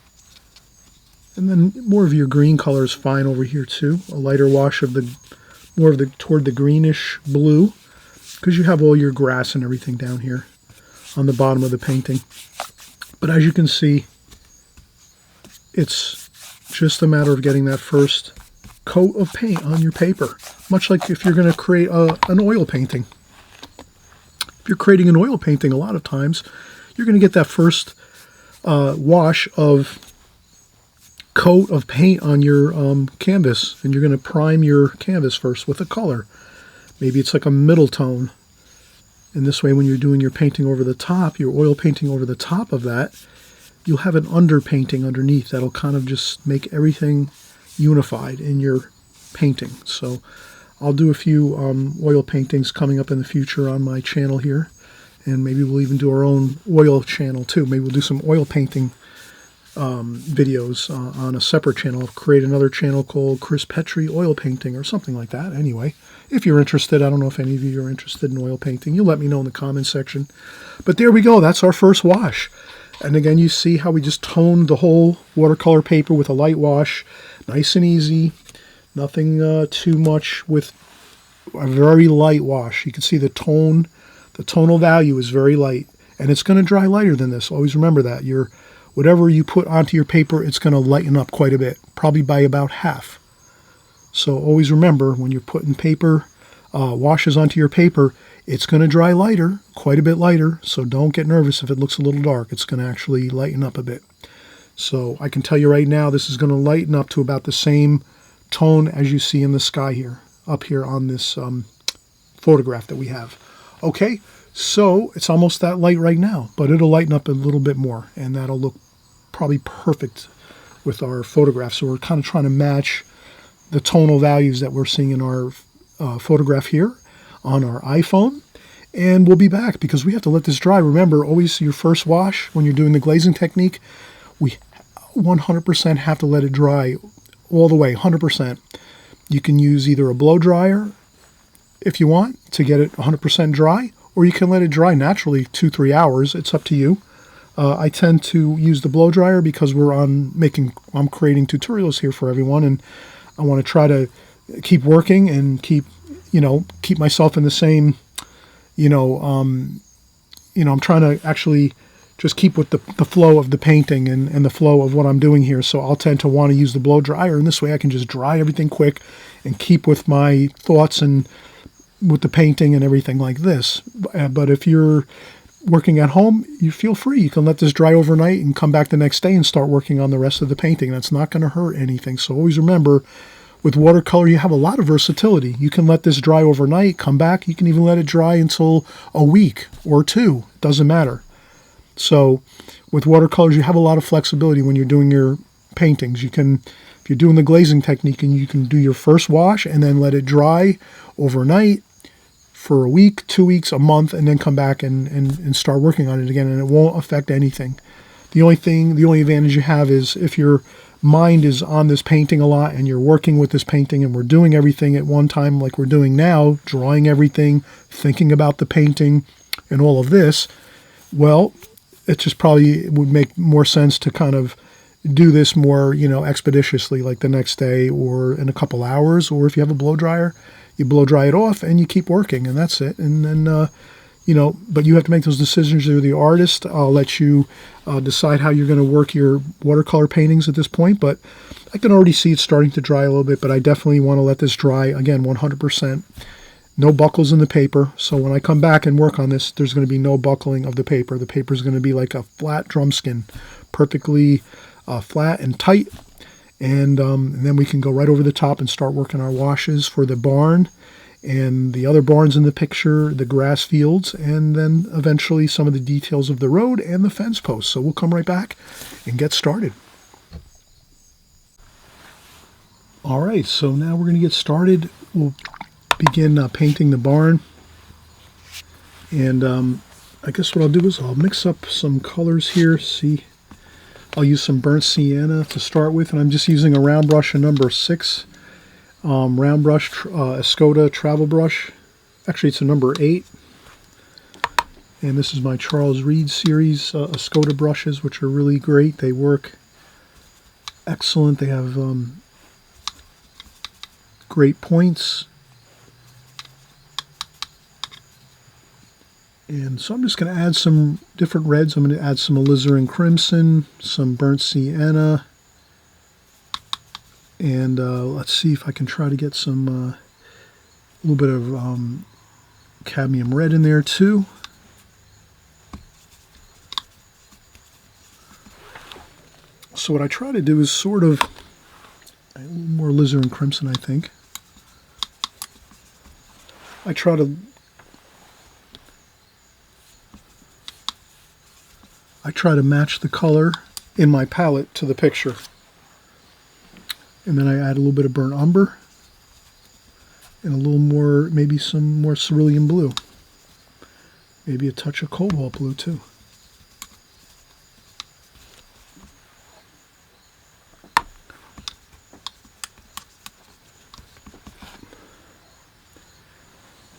And then more of your green color is fine over here too. A lighter wash of toward the greenish blue, because you have all your grass and everything down here on the bottom of the painting. But as you can see, it's just a matter of getting that first coat of paint on your paper, much like if you're going to create an oil painting. if you're creating an oil painting, a lot of times you're going to get that first wash of coat of paint on your canvas, and you're going to prime your canvas first with a color. Maybe it's like a middle tone. And this way, when you're doing your painting over the top, your oil painting over the top of that, you'll have an underpainting underneath that'll kind of just make everything unified in your painting. So I'll do a few oil paintings coming up in the future on my channel here, and maybe we'll even do our own oil channel too. Maybe we'll do some oil painting videos on a separate channel. I'll create another channel called Chris Petri Oil Painting or something like that. Anyway, if you're interested, I don't know if any of you are interested in oil painting, you'll let me know in the comment section. But there we go. That's our first wash. And again, you see how we just toned the whole watercolor paper with a light wash. Nice and easy. Nothing too much, with a very light wash. You can see the tone, the tonal value is very light. And it's going to dry lighter than this. Always remember that. Whatever you put onto your paper, it's going to lighten up quite a bit, probably by about half. So always remember, when you're putting paper washes onto your paper, it's going to dry lighter, quite a bit lighter, so don't get nervous if it looks a little dark. It's going to actually lighten up a bit. So I can tell you right now, this is going to lighten up to about the same tone as you see in the sky here, up here on this photograph that we have. Okay, so it's almost that light right now, but it'll lighten up a little bit more, and that'll look probably perfect with our photograph. So we're kind of trying to match the tonal values that we're seeing in our photograph here on our iPhone. And we'll be back because we have to let this dry. Remember, always your first wash when you're doing the glazing technique, we 100% have to let it dry all the way, 100%. You can use either a blow dryer if you want to get it 100% dry, or you can let it dry naturally 2-3 hours. It's up to you. I tend to use the blow dryer because I'm creating tutorials here for everyone, and I want to try to keep working and keep myself in the same, I'm trying to actually just keep with the flow of the painting and the flow of what I'm doing here. So I'll tend to want to use the blow dryer, and this way I can just dry everything quick and keep with my thoughts and with the painting and everything like this. But if you're working at home, you feel free. You can let this dry overnight and come back the next day and start working on the rest of the painting. That's not going to hurt anything. So always remember, with watercolor, you have a lot of versatility. You can let this dry overnight, come back. You can even let it dry until a week or 2. It doesn't matter. So with watercolors, you have a lot of flexibility when you're doing your paintings. You can, if you're doing the glazing technique, and you can do your first wash and then let it dry overnight for a week, 2 weeks, a month, and then come back and start working on it again, and it won't affect anything. The only advantage you have is if your mind is on this painting a lot and you're working with this painting and we're doing everything at one time like we're doing now, drawing everything, thinking about the painting and all of this, well, it just probably would make more sense to kind of do this more, expeditiously, like the next day or in a couple hours, or if you have a blow dryer, you blow dry it off and you keep working, and that's it. And then, but you have to make those decisions. You're the artist. I'll let you decide how you're going to work your watercolor paintings at this point, but I can already see it starting to dry a little bit, but I definitely want to let this dry, again, 100%. No buckles in the paper, so when I come back and work on this, there's going to be no buckling of the paper. The paper is going to be like a flat drum skin, perfectly flat and tight. And then we can go right over the top and start working our washes for the barn and the other barns in the picture, the grass fields, and then eventually some of the details of the road and the fence posts. So we'll come right back and get started. All right, so now we're going to get started. We'll begin painting the barn. And I guess what I'll do is I'll mix up some colors here. See, I'll use some burnt sienna to start with, and I'm just using a round brush, a number 6 round brush, Escoda travel brush. Actually, it's a number 8. And this is my Charles Reed series Escoda brushes, which are really great. They work excellent. They have great points. And so I'm just going to add some different reds. I'm going to add some alizarin crimson, some burnt sienna, and let's see if I can try to get some a little bit of cadmium red in there too. So what I try to do is sort of a little more alizarin crimson, I think. I try to match the color in my palette to the picture. And then I add a little bit of burnt umber and a little more, maybe some more cerulean blue. Maybe a touch of cobalt blue too.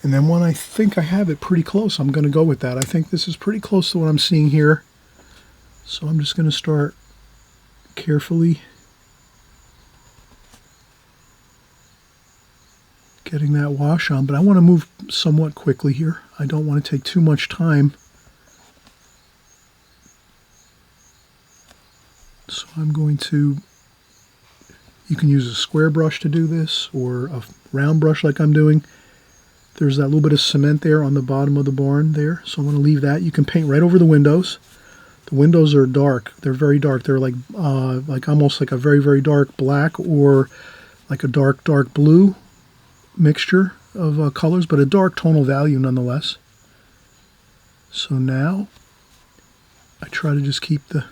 And then when I think I have it pretty close, I'm going to go with that. I think this is pretty close to what I'm seeing here. So I'm just going to start carefully getting that wash on. But I want to move somewhat quickly here. I don't want to take too much time. So I'm going to, you can use a square brush to do this or a round brush like I'm doing. There's that little bit of cement there on the bottom of the barn there, so I'm going to leave that. You can paint right over the windows. The windows are dark. They're very dark. They're like almost like a very, very dark black or like a dark, dark blue mixture of colors, but a dark tonal value nonetheless. So now I try to just keep the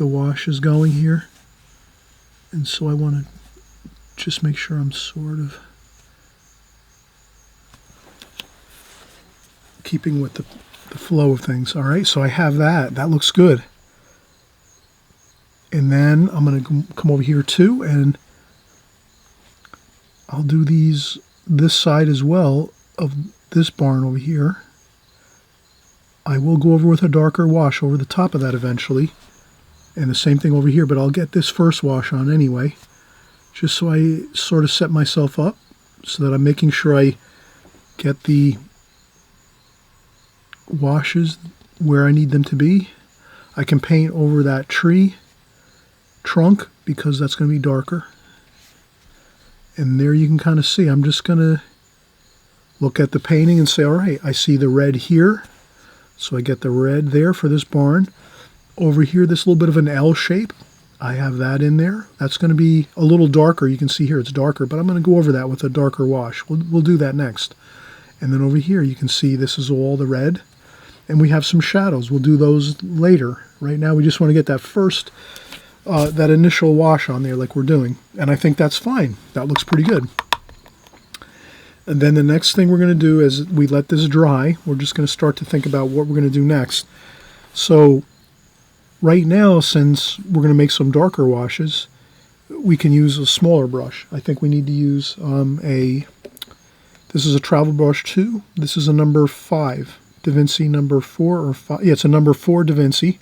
washes going here. And so I want to just make sure I'm sort of keeping with the flow of things. All right, so I have that. That looks good. And then I'm going to come over here too, and I'll do this side as well of this barn over here. I will go over with a darker wash over the top of that eventually. And the same thing over here, but I'll get this first wash on anyway, just so I sort of set myself up so that I'm making sure I get the washes where I need them to be. I can paint over that tree trunk because that's going to be darker. And there you can kind of see, I'm just going to look at the painting and say, all right, I see the red here. So I get the red there for this barn. Over here, this little bit of an L shape, I have that in there. That's going to be a little darker. You can see here it's darker, but I'm going to go over that with a darker wash. We'll do that next. And then over here, you can see this is all the red. And we have some shadows. We'll do those later. Right now, we just want to get that first, that initial wash on there like we're doing. And I think that's fine. That looks pretty good. And then the next thing we're going to do is we let this dry. We're just going to start to think about what we're going to do next. So right now, since we're going to make some darker washes, we can use a smaller brush. I think we need to use this is a travel brush 2. This is a number 5. Da Vinci number 4 or 5. Yeah, it's a number 4 Da Vinci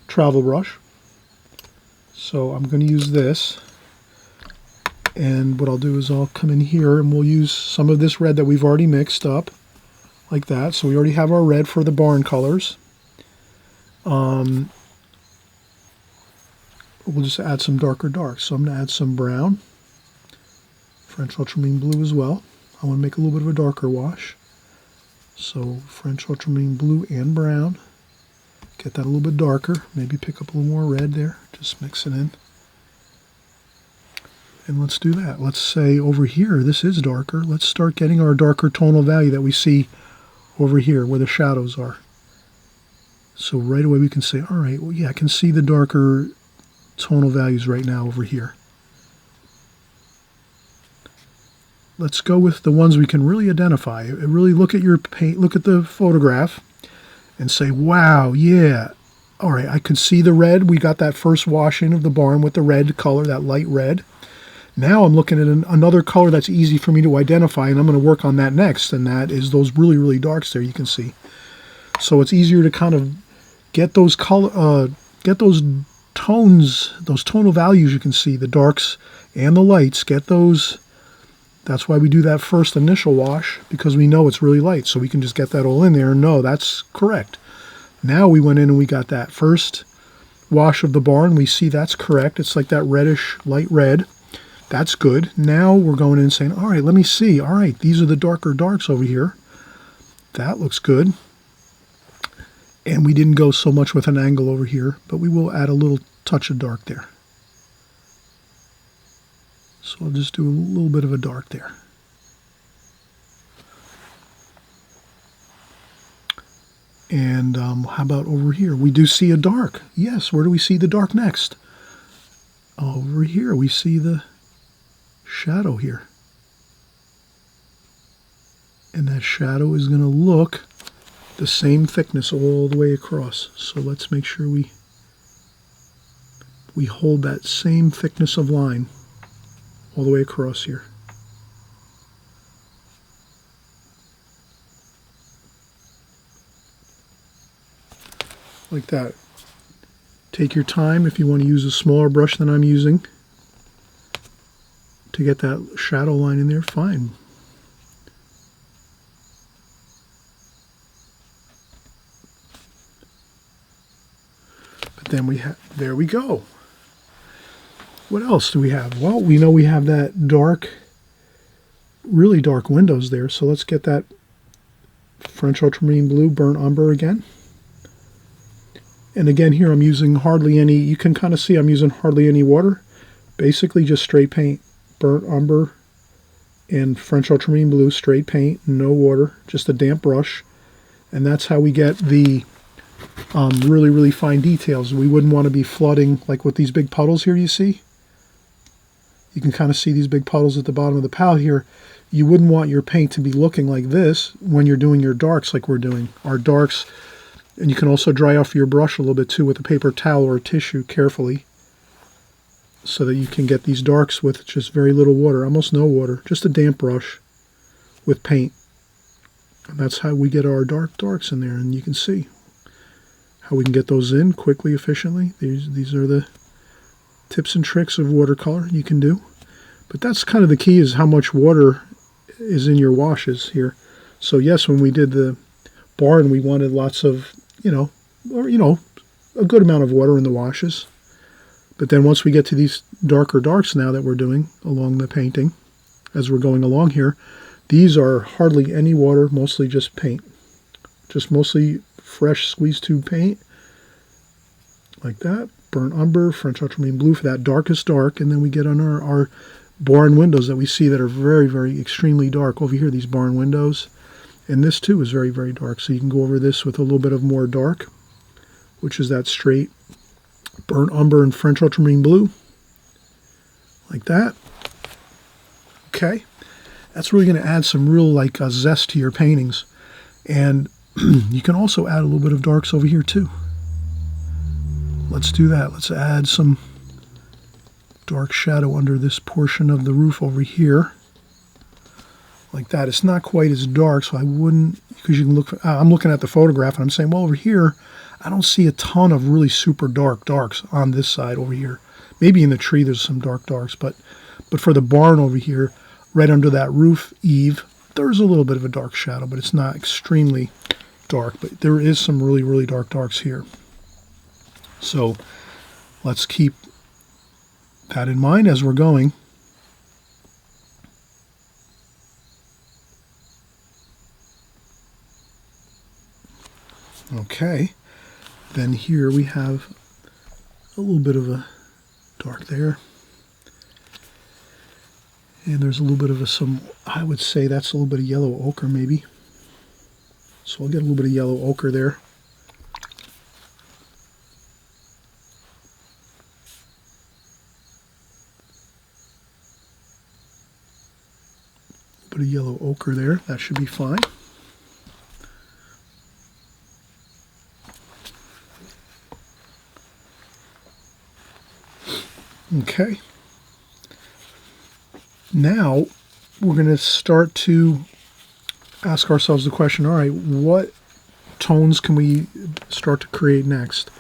travel brush. So I'm going to use this. And what I'll do is I'll come in here and we'll use some of this red that we've already mixed up. Like that. So we already have our red for the barn colors. We'll just add some darker darks. So I'm going to add some brown, French ultramarine blue as well. I want to make a little bit of a darker wash. So French ultramarine blue and brown. Get that a little bit darker. Maybe pick up a little more red there. Just mix it in. And let's do that. Let's say over here, this is darker. Let's start getting our darker tonal value that we see over here where the shadows are. So right away we can say, all right, well, yeah, I can see the darker tonal values right now over here. Let's go with the ones we can really identify. Really look at your paint, look at the photograph and say, wow, yeah. All right, I could see the red. We got that first washing of the barn with the red color, that light red. Now I'm looking at another color that's easy for me to identify, and I'm going to work on that next, and that is those really, really darks there you can see. So it's easier to kind of get those tones, those tonal values you can see, the darks and the lights, get those. That's why we do that first initial wash, because we know it's really light, so we can just get that all in there and know that's correct. Now we went in and we got that first wash of the barn. We see that's correct. It's like that reddish, light red. That's good. Now we're going in and saying, all right, let me see. All right, these are the darker darks over here. That looks good. And we didn't go so much with an angle over here, but we will add a little touch of dark there. So I'll just do a little bit of a dark there. And how about over here? We do see a dark. Yes, where do we see the dark next? Over here, we see the shadow here. And that shadow is going to look the same thickness all the way across. So let's make sure we hold that same thickness of line all the way across here. Like that. Take your time if you want to use a smaller brush than I'm using to get that shadow line in there, fine. But then there we go. What else do we have? Well, we know we have that dark, really dark windows there, so let's get that French ultramarine blue burnt umber again. And again here I'm using hardly any, you can kind of see I'm using hardly any water. Basically just straight paint, burnt umber and French ultramarine blue, straight paint, no water, just a damp brush. And that's how we get the really, really fine details. We wouldn't want to be flooding like with these big puddles here you see. You can kind of see these big puddles at the bottom of the palette here. You wouldn't want your paint to be looking like this when you're doing your darks like we're doing. Our darks. And you can also dry off your brush a little bit too with a paper towel or a tissue carefully so that you can get these darks with just very little water, almost no water, just a damp brush with paint. And that's how we get our darks in there, and you can see how we can get those in quickly, efficiently. These are the tips and tricks of watercolor you can do. But that's kind of the key, is how much water is in your washes here. So yes, when we did the barn, we wanted lots of, a good amount of water in the washes. But then once we get to these darker darks now that we're doing along the painting, as we're going along here, these are hardly any water, mostly just paint. Just mostly fresh squeeze tube paint, like that. Burnt umber, French ultramarine blue for that darkest dark, and then we get on our barn windows that we see that are very, very extremely dark. Over here, these barn windows. And this too is very, very dark. So you can go over this with a little bit of more dark, which is that straight burnt umber and French ultramarine blue. Like that. Okay. That's really going to add some real zest to your paintings. And you can also add a little bit of darks over here too. Let's do that. Let's add some dark shadow under this portion of the roof over here. Like that. It's not quite as dark, so I wouldn't, because you can look, I'm looking at the photograph and I'm saying, well, over here, I don't see a ton of really super darks on this side over here. Maybe in the tree there's some darks, but for the barn over here, right under that roof eave, there's a little bit of a dark shadow, but it's not extremely dark, but there is some really, really darks here. So let's keep that in mind as we're going. Okay, then here we have a little bit of a dark there. And there's a little bit of I would say that's a little bit of yellow ochre maybe. So I'll get a little bit of yellow ochre there. A bit of yellow ochre there, that should be fine. Okay. Now we're going to start to ask ourselves the question, all right, what tones can we start to create next?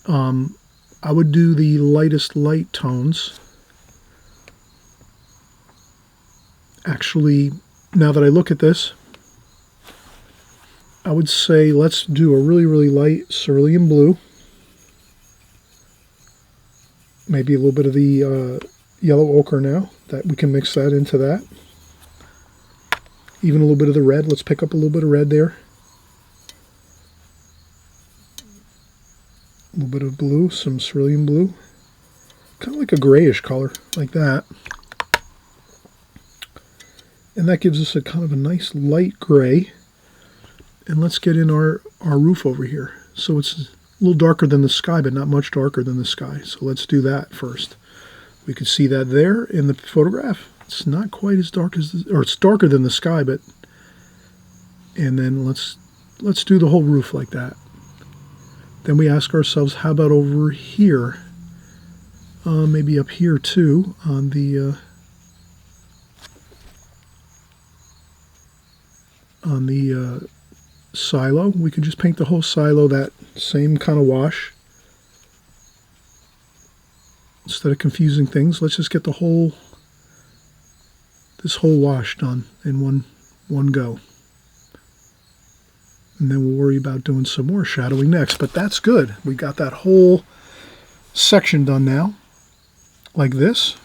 I would do the lightest light tones. Actually, now that I look at this, I would say let's do a really, really light cerulean blue. Maybe a little bit of the yellow ochre now, that we can mix that into that. Even a little bit of the red. Let's pick up a little bit of red there. A little bit of blue, some cerulean blue. Kind of like a grayish color, like that. And that gives us a kind of a nice light gray. And let's get in our roof over here. So it's a little darker than the sky, but not much darker than the sky. So let's do that first. We can see that there in the photograph. It's not quite as dark as, or it's darker than the sky, but, and then let's do the whole roof like that. Then we ask ourselves, how about over here? Maybe up here too, on the silo. We could just paint the whole silo that same kind of wash. Instead of confusing things, let's just get this whole wash done in one go. And then we'll worry about doing some more shadowing next. But that's good. We got that whole section done now, like this.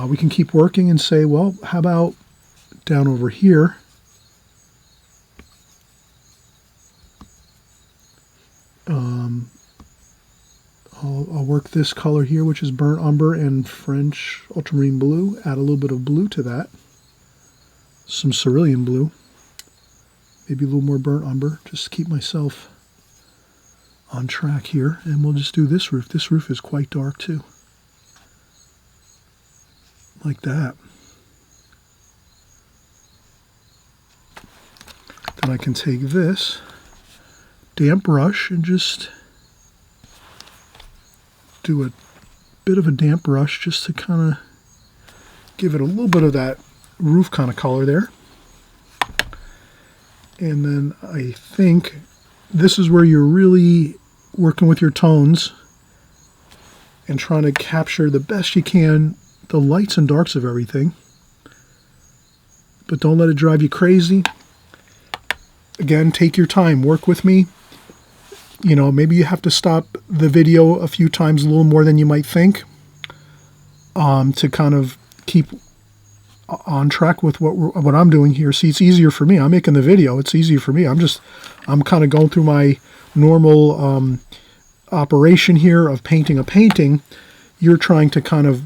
We can keep working and say, well, how about down over here? I'll work this color here, which is burnt umber and French ultramarine blue. Add a little bit of blue to that. Some cerulean blue. Maybe a little more burnt umber, just to keep myself on track here. And we'll just do this roof. This roof is quite dark too. Like that. Then I can take this damp brush and just do a bit of a damp brush just to kind of give it a little bit of that roof kind of color there. And then I think this is where you're really working with your tones and trying to capture the best you can the lights and darks of everything. But don't let it drive you crazy. Again, take your time. Work with me. You know, maybe you have to stop the video a few times, a little more than you might think, to kind of keep on track with what I'm doing here. See, it's easier for me. I'm making the video. It's easier for me. I'm kind of going through my normal operation here of painting a painting. You're trying to kind of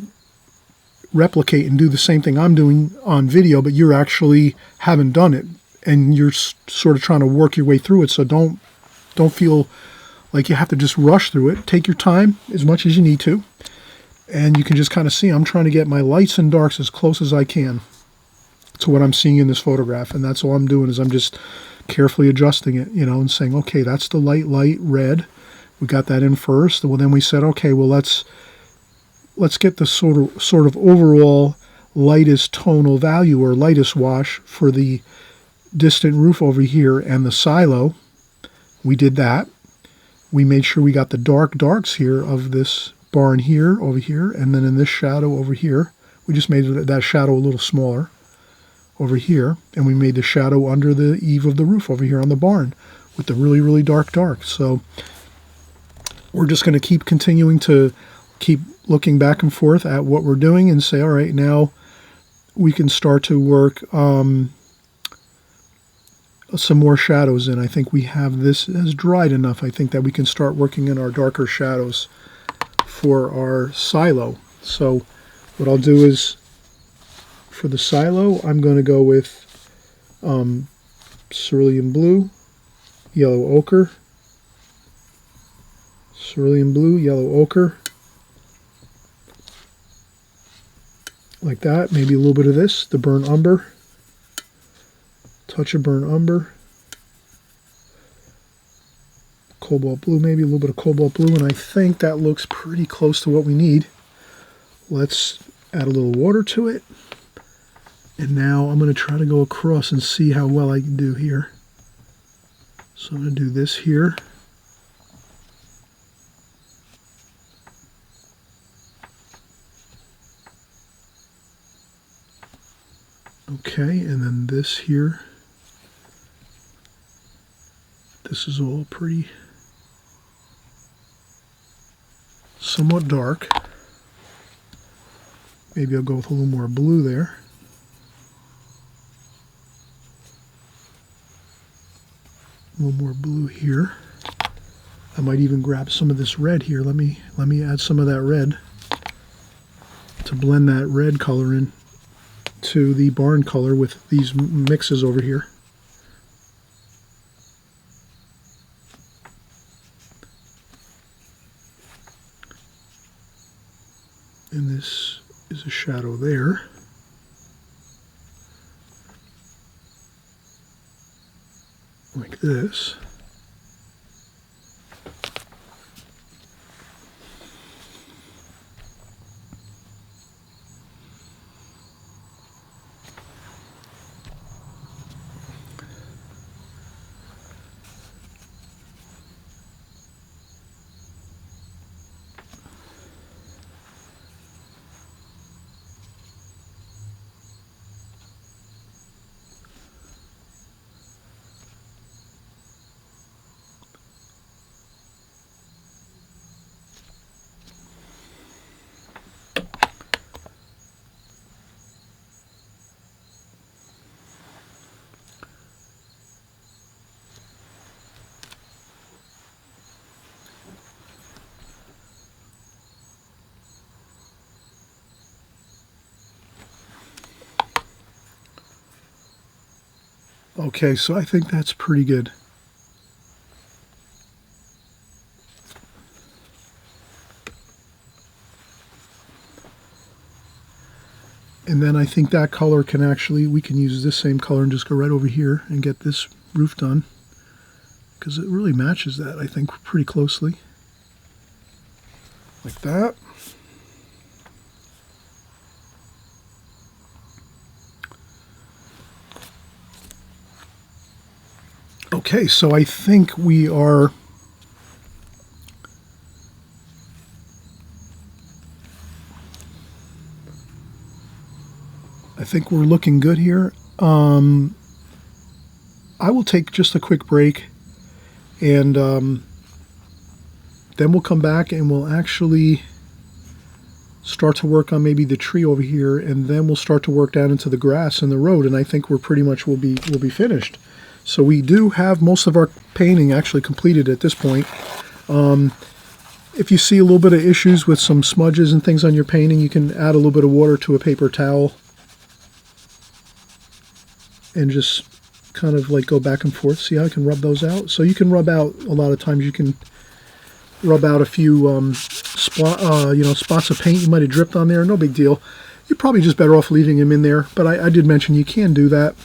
replicate and do the same thing I'm doing on video, but you actually haven't done it, and you're sort of trying to work your way through it. So don't feel like you have to just rush through it. Take your time as much as you need to, and you can just kind of see I'm trying to get my lights and darks as close as I can to what I'm seeing in this photograph, and that's all I'm doing is I'm just carefully adjusting it, you know, and saying, okay, that's the light red. We got that in first. Well, then we said, okay, well, let's get the sort of overall lightest tonal value or lightest wash for the distant roof over here and the silo. We did that. We made sure we got the darks here of this barn here, over here, and then in this shadow over here, we just made that shadow a little smaller over here, and we made the shadow under the eave of the roof over here on the barn with the really, really dark. So we're just going to keep continuing to keep looking back and forth at what we're doing and say, all right, now we can start to work some more shadows in. I think we have this as dried enough. I think that we can start working in our darker shadows for our silo. So what I'll do is for the silo, I'm going to go with cerulean blue, yellow ochre, cerulean blue, yellow ochre, like that. Maybe a little bit of this, the burnt umber, touch of burnt umber, cobalt blue, maybe a little bit of cobalt blue, and I think that looks pretty close to what we need. Let's add a little water to it, and now I'm going to try to go across and see how well I can do here. So I'm going to do this here. Okay, and then this here. This is all pretty somewhat dark. Maybe I'll go with a little more blue there. A little more blue here. I might even grab some of this red here. Let me add some of that red to blend that red color in to the barn color with these mixes over here. And this is a shadow there. Like this. Okay, so I think that's pretty good. And then I think that color can actually, we can use this same color and just go right over here and get this roof done, because it really matches that, I think, pretty closely. Like that. Okay, so I think we are we're looking good here. I will take just a quick break, and then we'll come back and we'll actually start to work on maybe the tree over here, and then we'll start to work down into the grass and the road, and I think we're pretty much will be finished. So we do have most of our painting actually completed at this point. If you see a little bit of issues with some smudges and things on your painting, you can add a little bit of water to a paper towel and just kind of like go back and forth. See how I can rub those out? So you can rub out, a lot of times you can rub out a few spots of paint you might have dripped on there. No big deal. You're probably just better off leaving them in there, but I did mention you can do that.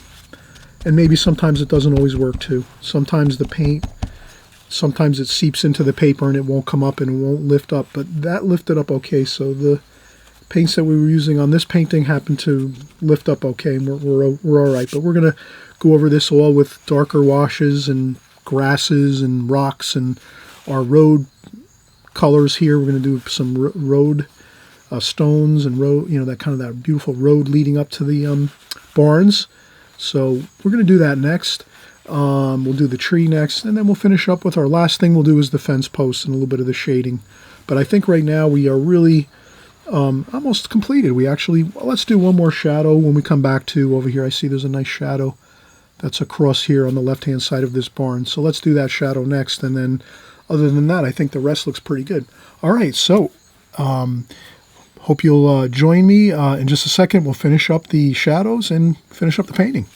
And maybe sometimes it doesn't always work too. Sometimes the paint, sometimes it seeps into the paper and it won't come up and it won't lift up, but that lifted up okay. So the paints that we were using on this painting happened to lift up okay, and we're all right. But we're going to go over this all with darker washes and grasses and rocks and our road colors here. We're going to do some road stones and road, that kind of that beautiful road leading up to the barns. So we're going to do that next. We'll do the tree next, and then we'll finish up with our last thing we'll do is the fence posts and a little bit of the shading. But I think right now we are really almost completed. Let's do one more shadow when we come back to over here. I see there's a nice shadow that's across here on the left-hand side of this barn. So let's do that shadow next, and then other than that, I think the rest looks pretty good. All right, so hope you'll join me in just a second. We'll finish up the shadows and finish up the painting.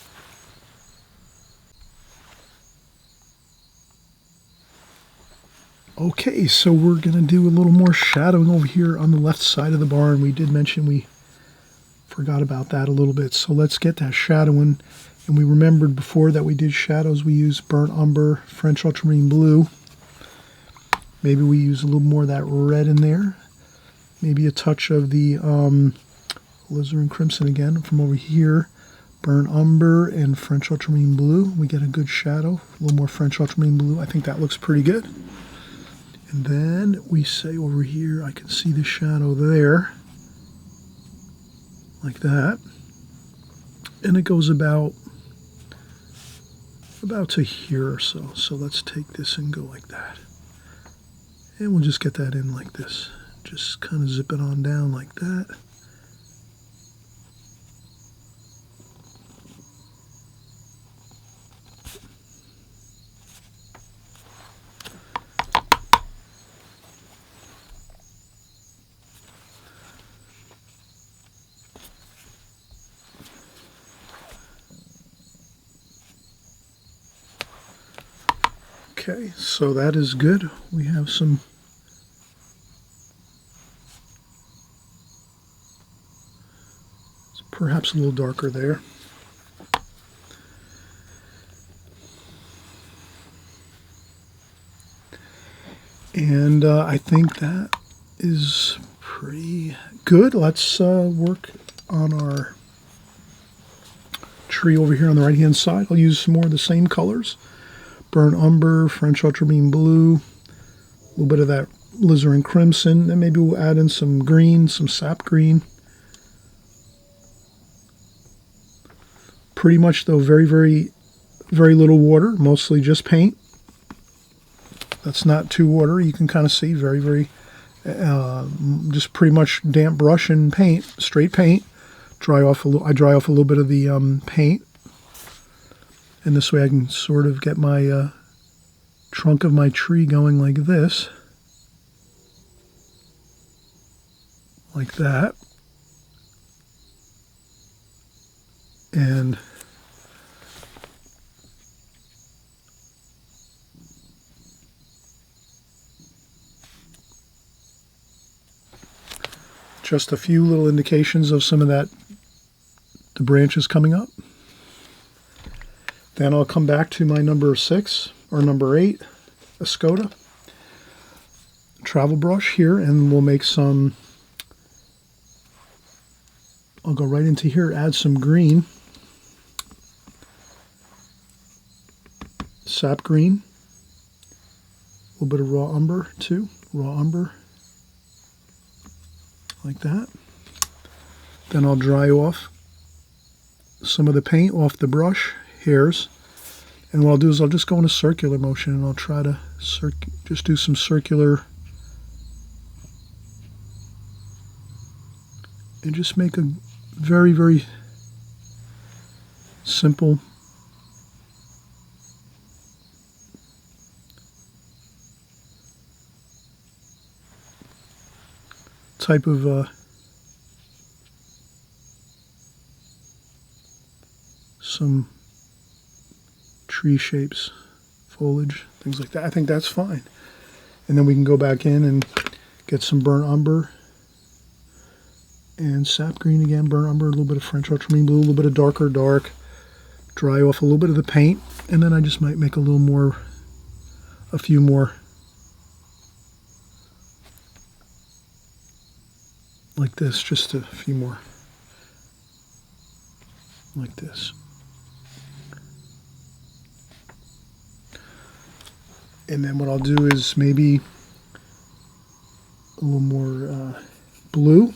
Okay, so we're going to do a little more shadowing over here on the left side of the barn. We did mention we forgot about that a little bit. So let's get that shadowing. And we remembered before that we did shadows, we used burnt umber, French ultramarine blue. Maybe we use a little more of that red in there. Maybe a touch of the alizarin crimson again from over here. Burnt umber and French ultramarine blue. We get a good shadow. A little more French ultramarine blue. I think that looks pretty good. And then we say over here, I can see the shadow there. Like that. And it goes about to here or so. So let's take this and go like that. And we'll just get that in like this. Just kind of zip it on down like that. Okay, so that is good. We have some perhaps a little darker there. And I think that is pretty good. Let's work on our tree over here on the right hand side. I'll use some more of the same colors. Burnt umber, French ultramarine blue, a little bit of that alizarin crimson, and maybe we'll add in some green, some sap green. Pretty much though, very, very, very little water, mostly just paint. That's not too watery. You can kind of see very, very, just pretty much damp brush and paint, straight paint. Dry off a little. I dry off a little bit of the paint, and this way I can sort of get my trunk of my tree going like this, like that, and just a few little indications of some of that, the branches coming up. Then I'll come back to my number 6 or number 8, Escoda travel brush here, and we'll make some, I'll go right into here, add some green, sap green, a little bit of raw umber too, raw umber, like that. Then I'll dry off some of the paint off the brush hairs, and what I'll do is I'll just go in a circular motion, and I'll try to just do some circular, and just make a very, very simple type of some tree shapes, foliage, things like that. I think that's fine. And then we can go back in and get some burnt umber and sap green again, burnt umber, a little bit of French ultramarine blue, a little bit of darker dark, dry off a little bit of the paint, and then I just might make a little more, a few more like this, just a few more like this. And then what I'll do is maybe a little more blue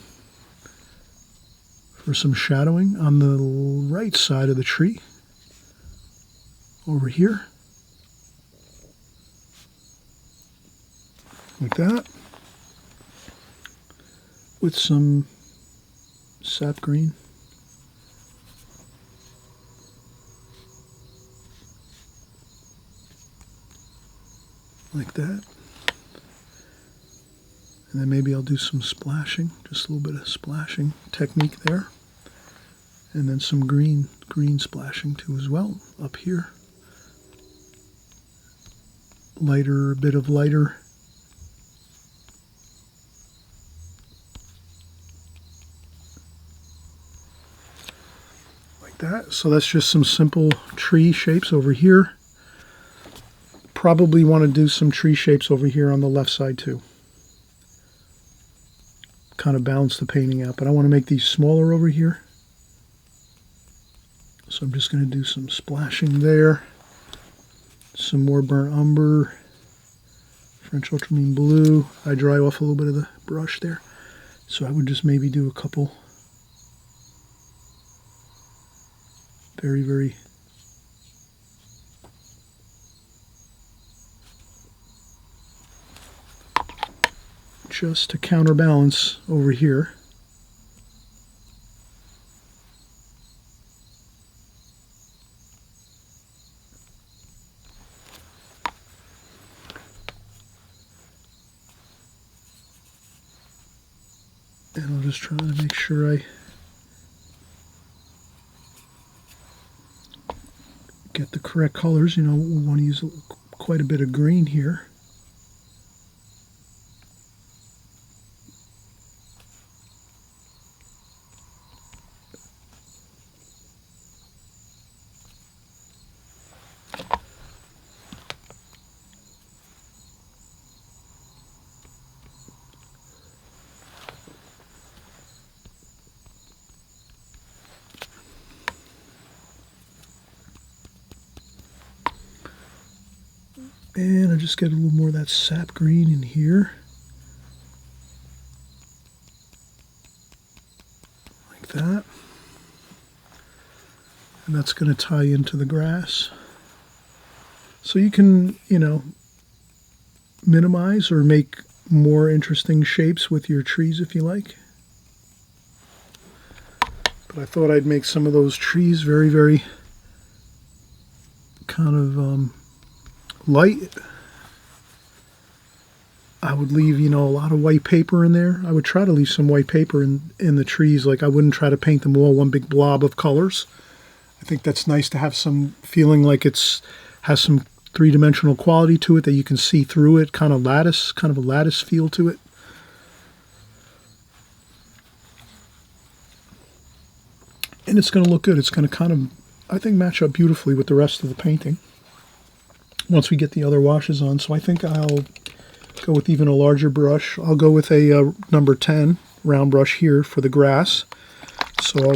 for some shadowing on the right side of the tree over here, like that, with some sap green. Like that. And then maybe I'll do some splashing, just a little bit of splashing technique there. And then some green splashing too as well, up here. Lighter, a bit of lighter. Like that. So that's just some simple tree shapes over here. Probably want to do some tree shapes over here on the left side too. Kind of balance the painting out, but I want to make these smaller over here. So I'm just going to do some splashing there. Some more burnt umber, French ultramarine blue. I dry off a little bit of the brush there. So I would just maybe do a couple very, very just to counterbalance over here. And I'll just try to make sure I get the correct colors. You know, we want to use quite a bit of green here. And I just get a little more of that sap green in here. Like that. And that's going to tie into the grass. So you can, you know, minimize or make more interesting shapes with your trees if you like. But I thought I'd make some of those trees very, very kind of light. I would leave, you know, a lot of white paper in there. I would try to leave some white paper in the trees. Like I wouldn't try to paint them all one big blob of colors. I think that's nice to have some feeling like it's has some three-dimensional quality to it, that you can see through it, kind of a lattice feel to it. And it's going to look good. It's going to kind of, I think, match up beautifully with the rest of the painting once we get the other washes on. So I think I'll go with even a larger brush. I'll go with a number 10 round brush here for the grass. So I'll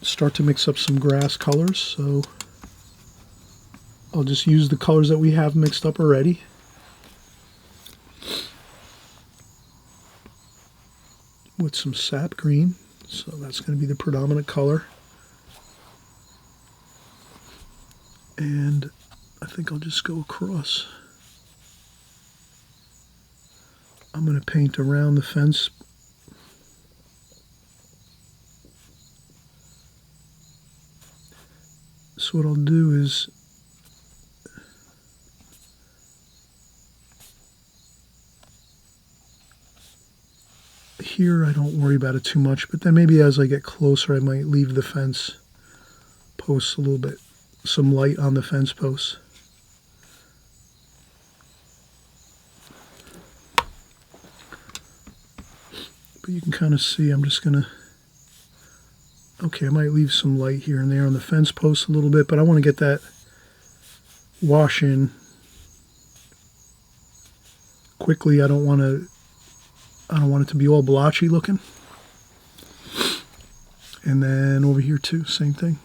start to mix up some grass colors. So I'll just use the colors that we have mixed up already. With some sap green. So that's going to be the predominant color. And I think I'll just go across. I'm going to paint around the fence. So what I'll do is here I don't worry about it too much, but then maybe as I get closer I might leave the fence posts a little bit, some light on the fence posts. But you can kind of see I'm just gonna, okay, I might leave some light here and there on the fence posts a little bit, but I want to get that wash in quickly. I don't want it to be all blotchy looking. And then over here too, same thing.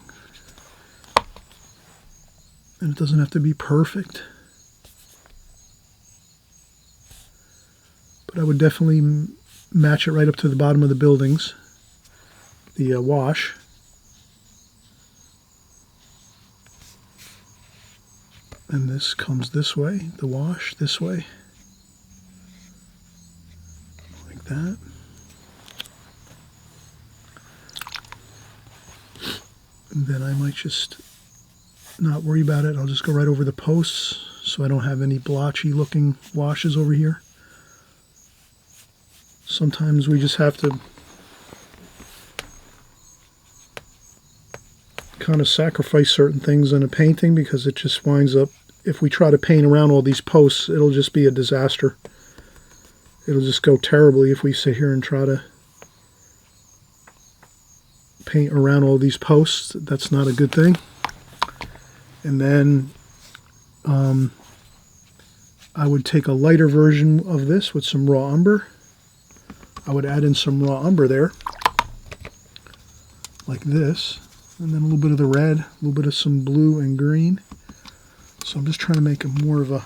And it doesn't have to be perfect. But I would definitely match it right up to the bottom of the buildings, the wash. And this comes this way, the wash this way. That. And then I might just not worry about it. I'll just go right over the posts so I don't have any blotchy looking washes over here. Sometimes we just have to kind of sacrifice certain things in a painting because it just winds up, if we try to paint around all these posts, it'll just be a disaster. It'll just go terribly if we sit here and try to paint around all these posts. That's not a good thing. And then I would take a lighter version of this with some raw umber. I would add in some raw umber there, like this. And then a little bit of the red, a little bit of some blue and green. So I'm just trying to make it more of a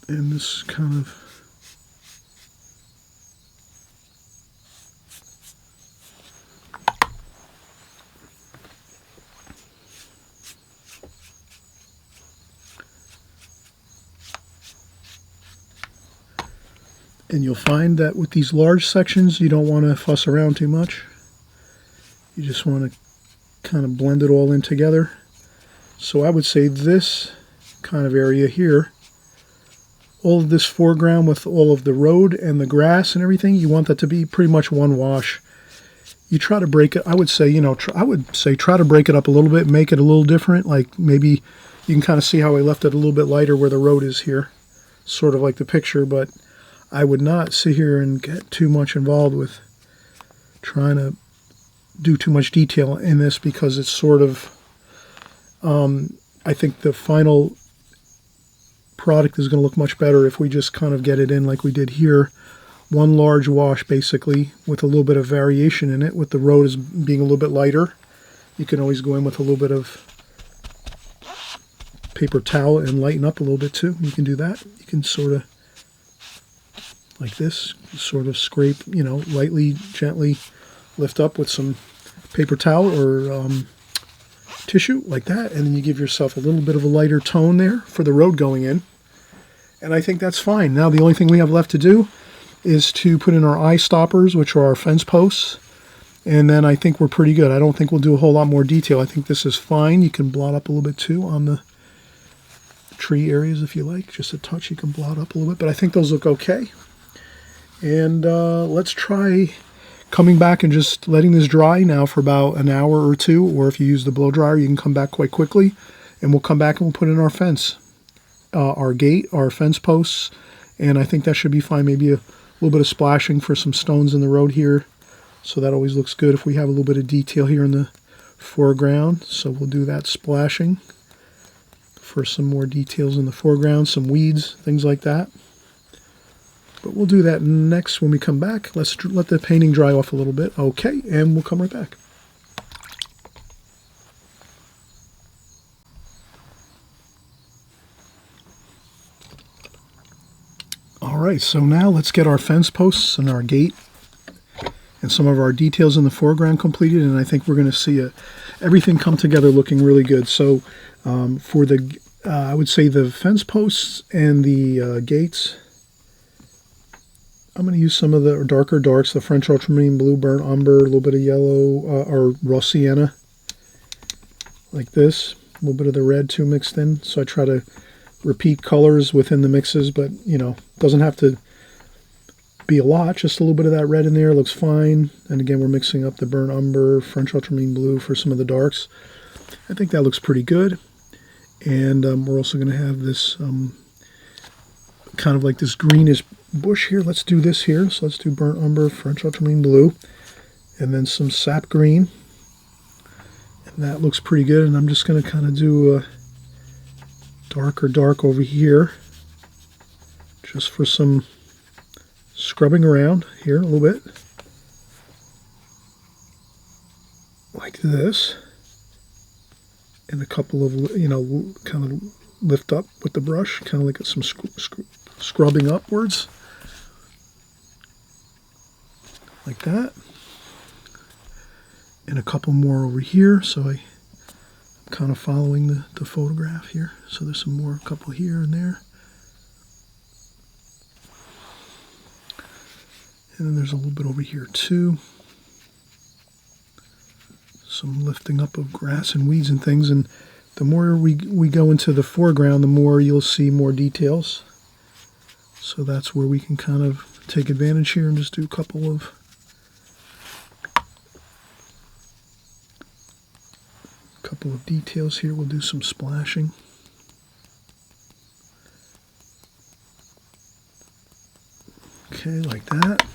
in this kind of and you'll find that with these large sections you don't want to fuss around too much. You just want to kind of blend it all in together. So I would say this kind of area here, all of this foreground with all of the road and the grass and everything, you want that to be pretty much one wash. You try to break it, I would say, try to break it up a little bit, make it a little different. Like maybe you can kind of see how I left it a little bit lighter where the road is here, sort of like the picture, but I would not sit here and get too much involved with trying to do too much detail in this, because it's sort of, I think the final product is going to look much better if we just kind of get it in like we did here. One large wash basically with a little bit of variation in it, with the road as being a little bit lighter. You can always go in with a little bit of paper towel and lighten up a little bit too. You can do that. You can sort of, like this, sort of scrape, lightly, gently lift up with some paper towel or tissue like that, and then you give yourself a little bit of a lighter tone there for the road going in. And I think that's fine. Now the only thing we have left to do is to put in our eye stoppers, which are our fence posts, and then I think we're pretty good. I don't think we'll do a whole lot more detail. I think this is fine. You can blot up a little bit too on the tree areas if you like. Just a touch, you can blot up a little bit, but I think those look okay. And let's try coming back and just letting this dry now for about an hour or two, or if you use the blow dryer, you can come back quite quickly, and we'll come back and we'll put in our fence, our gate, our fence posts, and I think that should be fine. Maybe a little bit of splashing for some stones in the road here, so that always looks good if we have a little bit of detail here in the foreground. So we'll do that splashing for some more details in the foreground, some weeds, things like that. But we'll do that next when we come back. Let's let the painting dry off a little bit. Okay, and we'll come right back. All right, so now let's get our fence posts and our gate and some of our details in the foreground completed, and I think we're going to see everything come together looking really good. So for the, I would say the fence posts and the gates, I'm going to use some of the darker darks, the French ultramarine blue, burnt umber, a little bit of yellow, or raw sienna, like this. A little bit of the red too mixed in. So I try to repeat colors within the mixes, but doesn't have to be a lot. Just a little bit of that red in there looks fine. And again, we're mixing up the burnt umber, French ultramarine blue for some of the darks. I think that looks pretty good. And we're also going to have this kind of like this greenish bush here. Let's do this here. So let's do burnt umber, French ultramarine blue, and then some sap green. And that looks pretty good. And I'm just going to kind of do a dark over here, just for some scrubbing around here a little bit, like this, and a couple of, kind of lift up with the brush, kind of like some scrubbing upwards, like that, and a couple more over here. So I'm kind of following the photograph here. So there's some more, a couple here and there. And then there's a little bit over here too. Some lifting up of grass and weeds and things. And the more we go into the foreground, the more you'll see more details. So that's where we can kind of take advantage here and just do a couple of details here. We'll do some splashing. Okay, like that.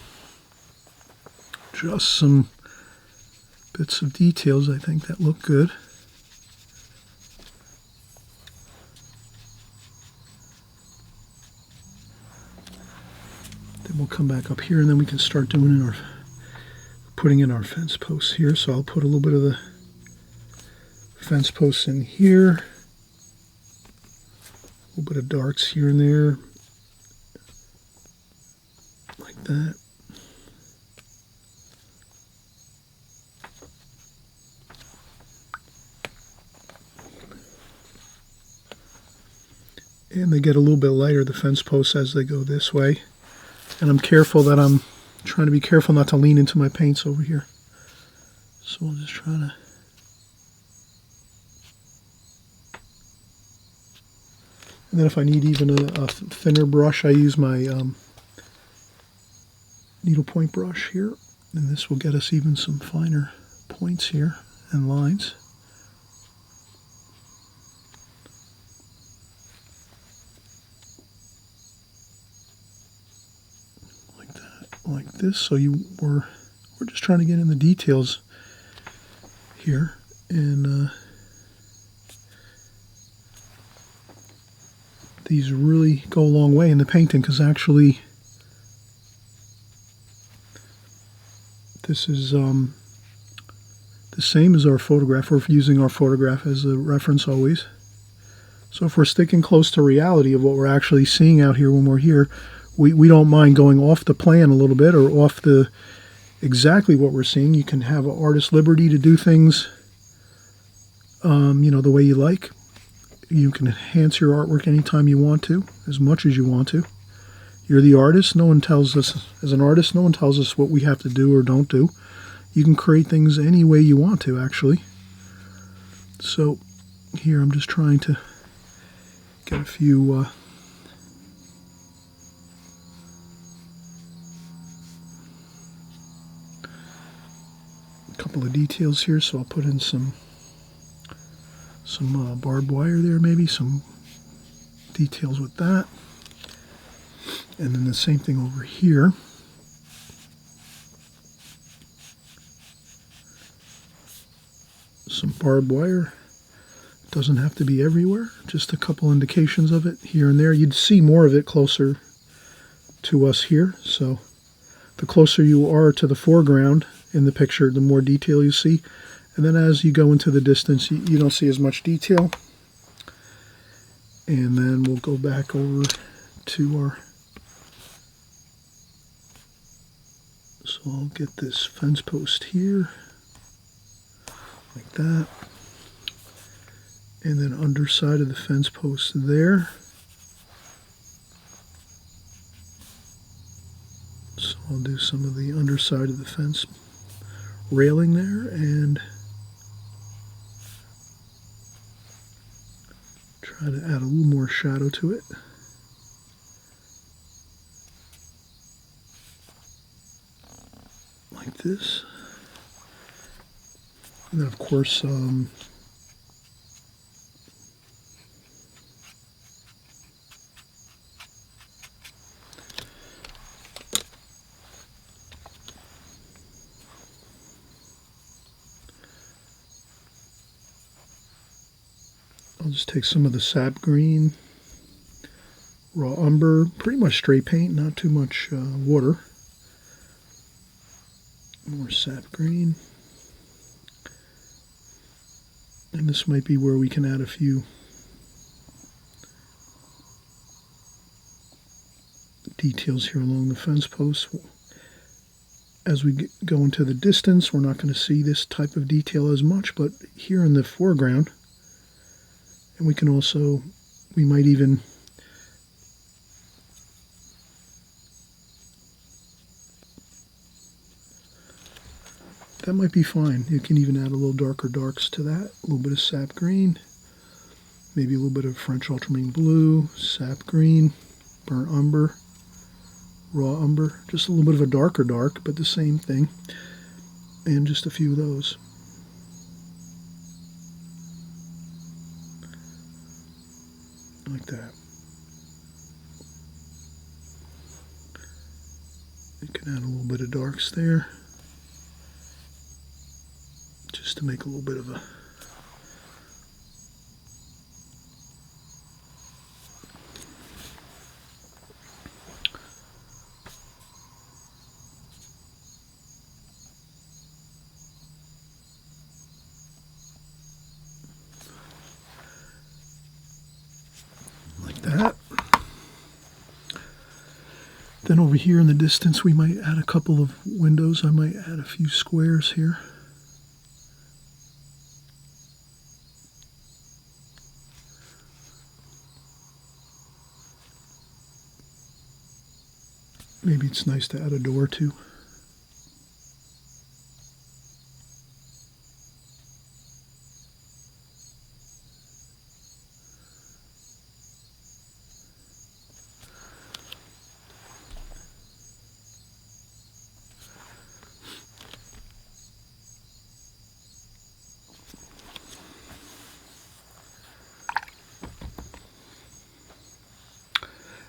Just some bits of details, I think, that look good. Then we'll come back up here, and then we can start doing putting in our fence posts here. So I'll put a little bit of the fence posts in here, a little bit of darks here and there, like that. And they get a little bit lighter, the fence posts, as they go this way. And I'm careful that I'm trying to be careful not to lean into my paints over here. So we'll just try to And then if I need even a thinner brush, I use my needlepoint brush here. And this will get us even some finer points here and lines. Like that, like this. So we're just trying to get in the details here. And these really go a long way in the painting, because actually this is the same as our photograph. We're using our photograph as a reference always. So if we're sticking close to reality of what we're actually seeing out here when we're here, we don't mind going off the plan a little bit, or off the exactly what we're seeing. You can have an artist liberty to do things the way you like. You can enhance your artwork anytime you want to, as much as you want to. You're the artist. No one tells us, as an artist, no one tells us what we have to do or don't do. You can create things any way you want to, actually. So here I'm just trying to get a few couple of details here. So I'll put in some barbed wire there, maybe some details with that. And then the same thing over here. Some barbed wire. Doesn't have to be everywhere, just a couple indications of it here and there. You'd see more of it closer to us here. So the closer you are to the foreground in the picture, the more detail you see. And then as you go into the distance, you don't see as much detail. And then we'll go back over to our... So I'll get this fence post here, like that. And then underside of the fence post there. So I'll do some of the underside of the fence railing there, and try to add a little more shadow to it. Like this. And then of course, I'll just take some of the sap green, raw umber, pretty much straight paint, not too much water. More sap green. And this might be where we can add a few details here along the fence posts. As we go into the distance, we're not going to see this type of detail as much, but here in the foreground, and we can also, we might even that might be fine. You can even add a little darker darks to that, a little bit of sap green, maybe a little bit of French ultramarine blue, sap green, burnt umber, raw umber, just a little bit of a darker dark, but the same thing, and just a few of those. Like that. You can add a little bit of darks there, just to make a little bit of a that. Then over here in the distance, we might add a couple of windows. I might add a few squares here. Maybe it's nice to add a door too.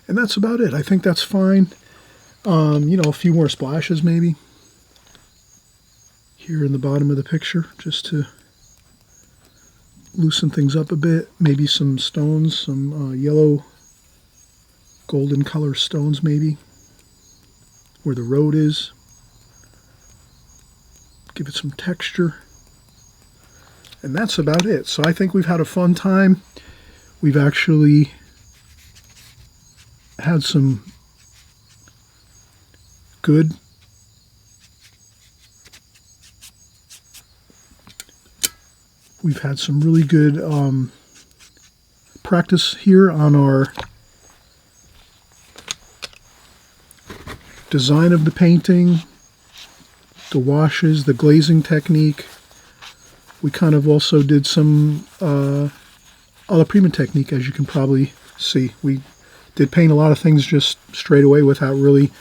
And that's about it. I think that's fine. You know, a few more splashes maybe here in the bottom of the picture, just to loosen things up a bit. Maybe some stones, some yellow, golden color stones maybe, where the road is. Give it some texture. And that's about it. So I think we've had a fun time. We've actually had some good really good practice here on our design of the painting, the washes, the glazing technique. We kind of also did some alla prima technique, as you can probably see. We did paint a lot of things just straight away without really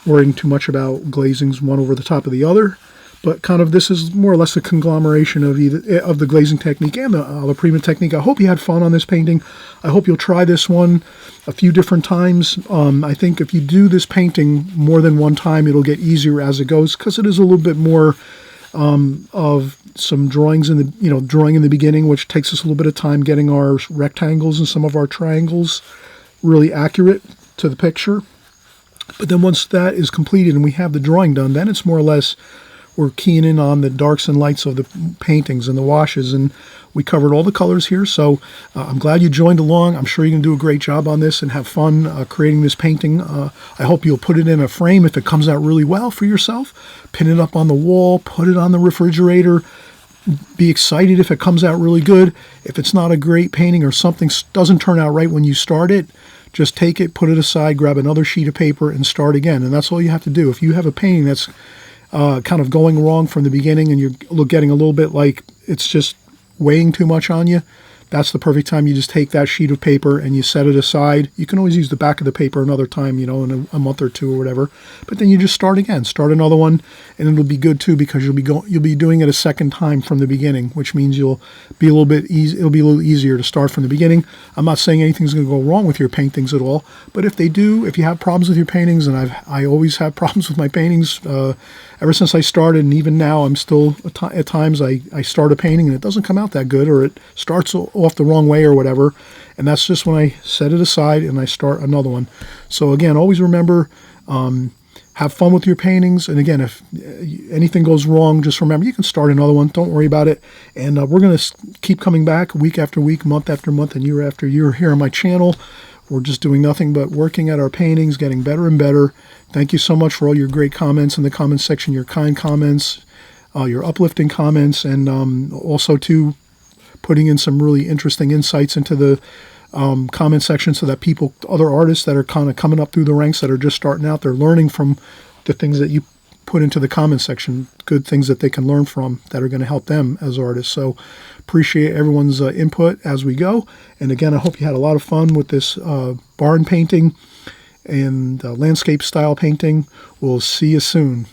worrying too much about glazings one over the top of the other. But kind of this is more or less a conglomeration of the glazing technique and the alla prima technique. I hope you had fun on this painting. I hope you'll try this one a few different times. I think if you do this painting more than one time, it'll get easier as it goes, because it is a little bit more of some drawings in the drawing in the beginning, which takes us a little bit of time getting our rectangles and some of our triangles really accurate to the picture. But then once that is completed and we have the drawing done, then it's more or less we're keying in on the darks and lights of the paintings and the washes, and we covered all the colors here. So I'm glad you joined along. I'm sure you can do a great job on this and have fun creating this painting. I hope you'll put it in a frame if it comes out really well for yourself. Pin it up on the wall, put it on the refrigerator. Be excited if it comes out really good. If it's not a great painting or something doesn't turn out right when you start it, just take it, put it aside, grab another sheet of paper, and start again. And that's all you have to do. If you have a painting that's kind of going wrong from the beginning and you're getting a little bit like it's just weighing too much on you, that's the perfect time. You just take that sheet of paper and you set it aside. You can always use the back of the paper another time, in a month or two or whatever. But then you just start again, start another one, and it'll be good too, because you'll be doing it a second time from the beginning, which means it'll be a little easier to start from the beginning. I'm not saying anything's going to go wrong with your paintings at all, but if you have problems with your paintings, and I always have problems with my paintings, ever since I started, and even now, I'm still at times I start a painting and it doesn't come out that good, or it starts off the wrong way or whatever, and that's just when I set it aside and I start another one. So again, always remember, have fun with your paintings, and again, if anything goes wrong, just remember you can start another one. Don't worry about it, and we're going to keep coming back week after week, month after month, and year after year here on my channel. We're just doing nothing but working at our paintings, getting better and better. Thank you so much for all your great comments in the comments section, your kind comments, your uplifting comments, and also too putting in some really interesting insights into the comment section, so that other artists that are kind of coming up through the ranks, that are just starting out, they're learning from the things that you put into the comment section, good things that they can learn from that are going to help them as artists. So appreciate everyone's input as we go. And again, I hope you had a lot of fun with this barn painting and landscape style painting. We'll see you soon.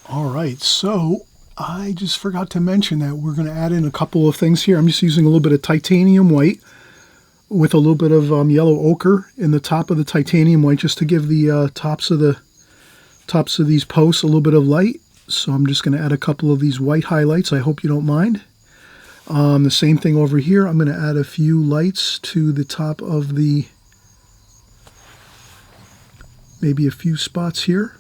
All right, so I just forgot to mention that we're going to add in a couple of things here. I'm just using a little bit of titanium white with a little bit of yellow ochre in the top of the titanium white, just to give the tops of these posts a little bit of light. So I'm just going to add a couple of these white highlights. I hope you don't mind. The same thing over here. I'm going to add a few lights to the top of maybe a few spots here.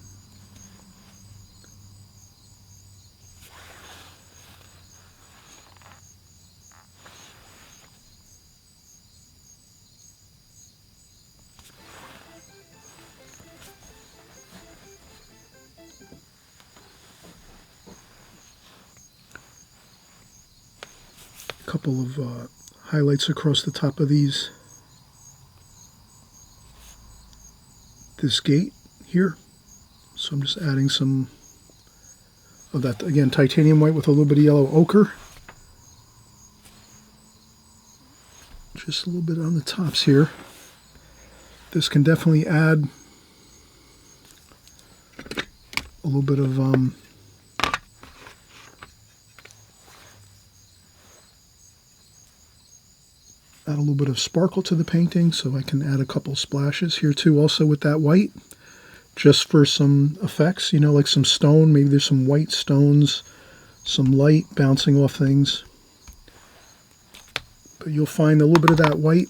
Couple of highlights across the top of this gate here. So I'm just adding some of that, again, titanium white with a little bit of yellow ochre. Just a little bit on the tops here. This can definitely add a little bit of add a little bit of sparkle to the painting, so I can add a couple splashes here too, also with that white, just for some effects, you know, like some stone. Maybe there's some white stones, some light bouncing off things. But you'll find a little bit of that white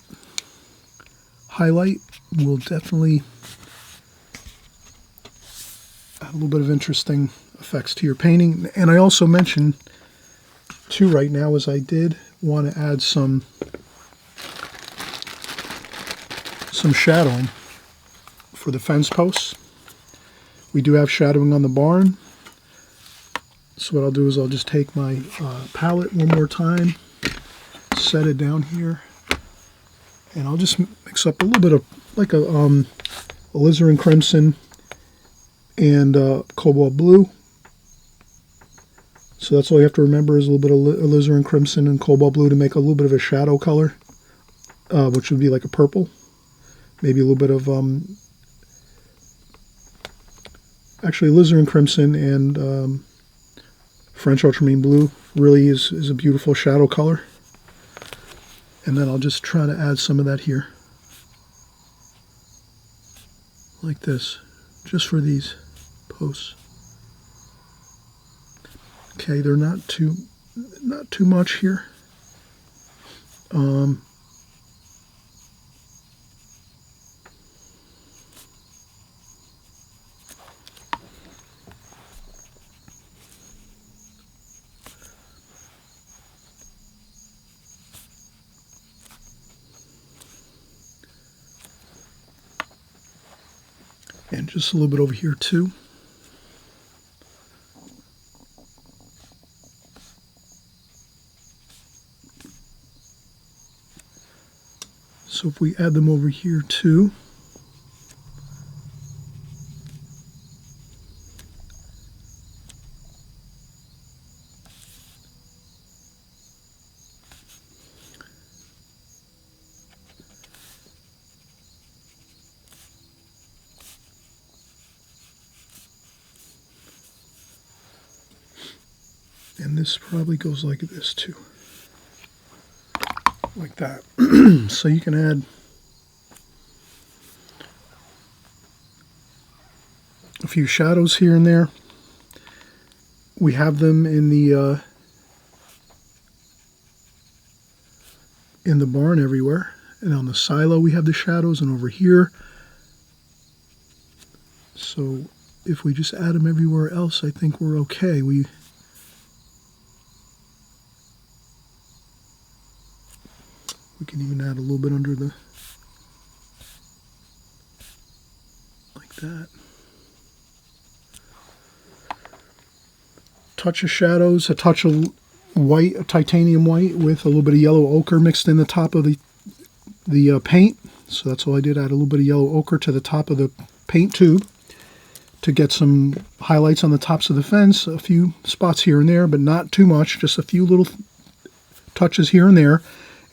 highlight will definitely add a little bit of interesting effects to your painting. And I also mentioned too right now is I did want to add some shadowing for the fence posts. We do have shadowing on the barn. So what I'll do is I'll just take my palette one more time, set it down here, and I'll just mix up a little bit of like a alizarin crimson and cobalt blue. So that's all you have to remember is a little bit of alizarin crimson and cobalt blue to make a little bit of a shadow color, which would be like a purple. Maybe a little bit of, actually alizarin crimson and French ultramarine blue really is a beautiful shadow color. And then I'll just try to add some of that here. Like this, just for these posts. Okay, they're not too much here. And just a little bit over here too. So if we add them over here too, and this probably goes like this too. Like that. So you can add a few shadows here and there. We have them in the barn everywhere, and on the silo we have the shadows, and over here. So if we just add them everywhere else, I think we're okay. We can even add a little bit under the, like that. Touch of shadows, a touch of white, a titanium white with a little bit of yellow ochre mixed in the top of the paint. So that's all I did, add a little bit of yellow ochre to the top of the paint tube to get some highlights on the tops of the fence, a few spots here and there, but not too much, just a few little touches here and there.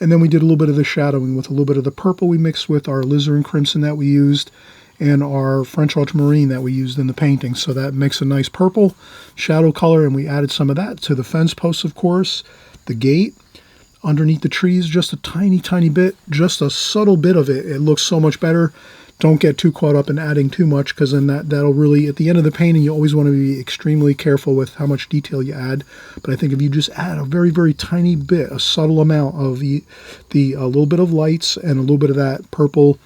And then we did a little bit of the shadowing with a little bit of the purple we mixed with our alizarin crimson that we used and our French ultramarine that we used in the painting. So that makes a nice purple shadow color, and we added some of that to the fence posts, of course, the gate, underneath the trees, just a tiny, tiny bit, just a subtle bit of it. It looks so much better. Don't get too caught up in adding too much, because then that'll really, at the end of the painting, you always want to be extremely careful with how much detail you add. But I think if you just add a very, very tiny bit, a subtle amount of a little bit of lights and a little bit of that purple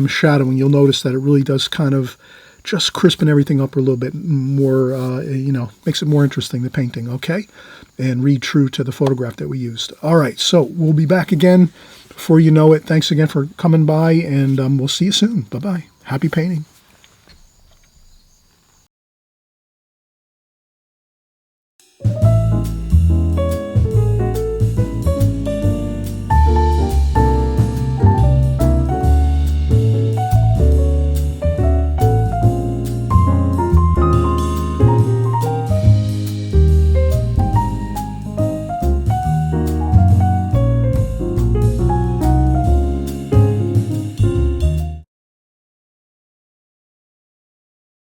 shadowing, you'll notice that it really does kind of just crispen everything up a little bit more, makes it more interesting, the painting, okay? And read true to the photograph that we used. All right, so we'll be back again before you know it. Thanks again for coming by, and we'll see you soon. Bye-bye. Happy painting.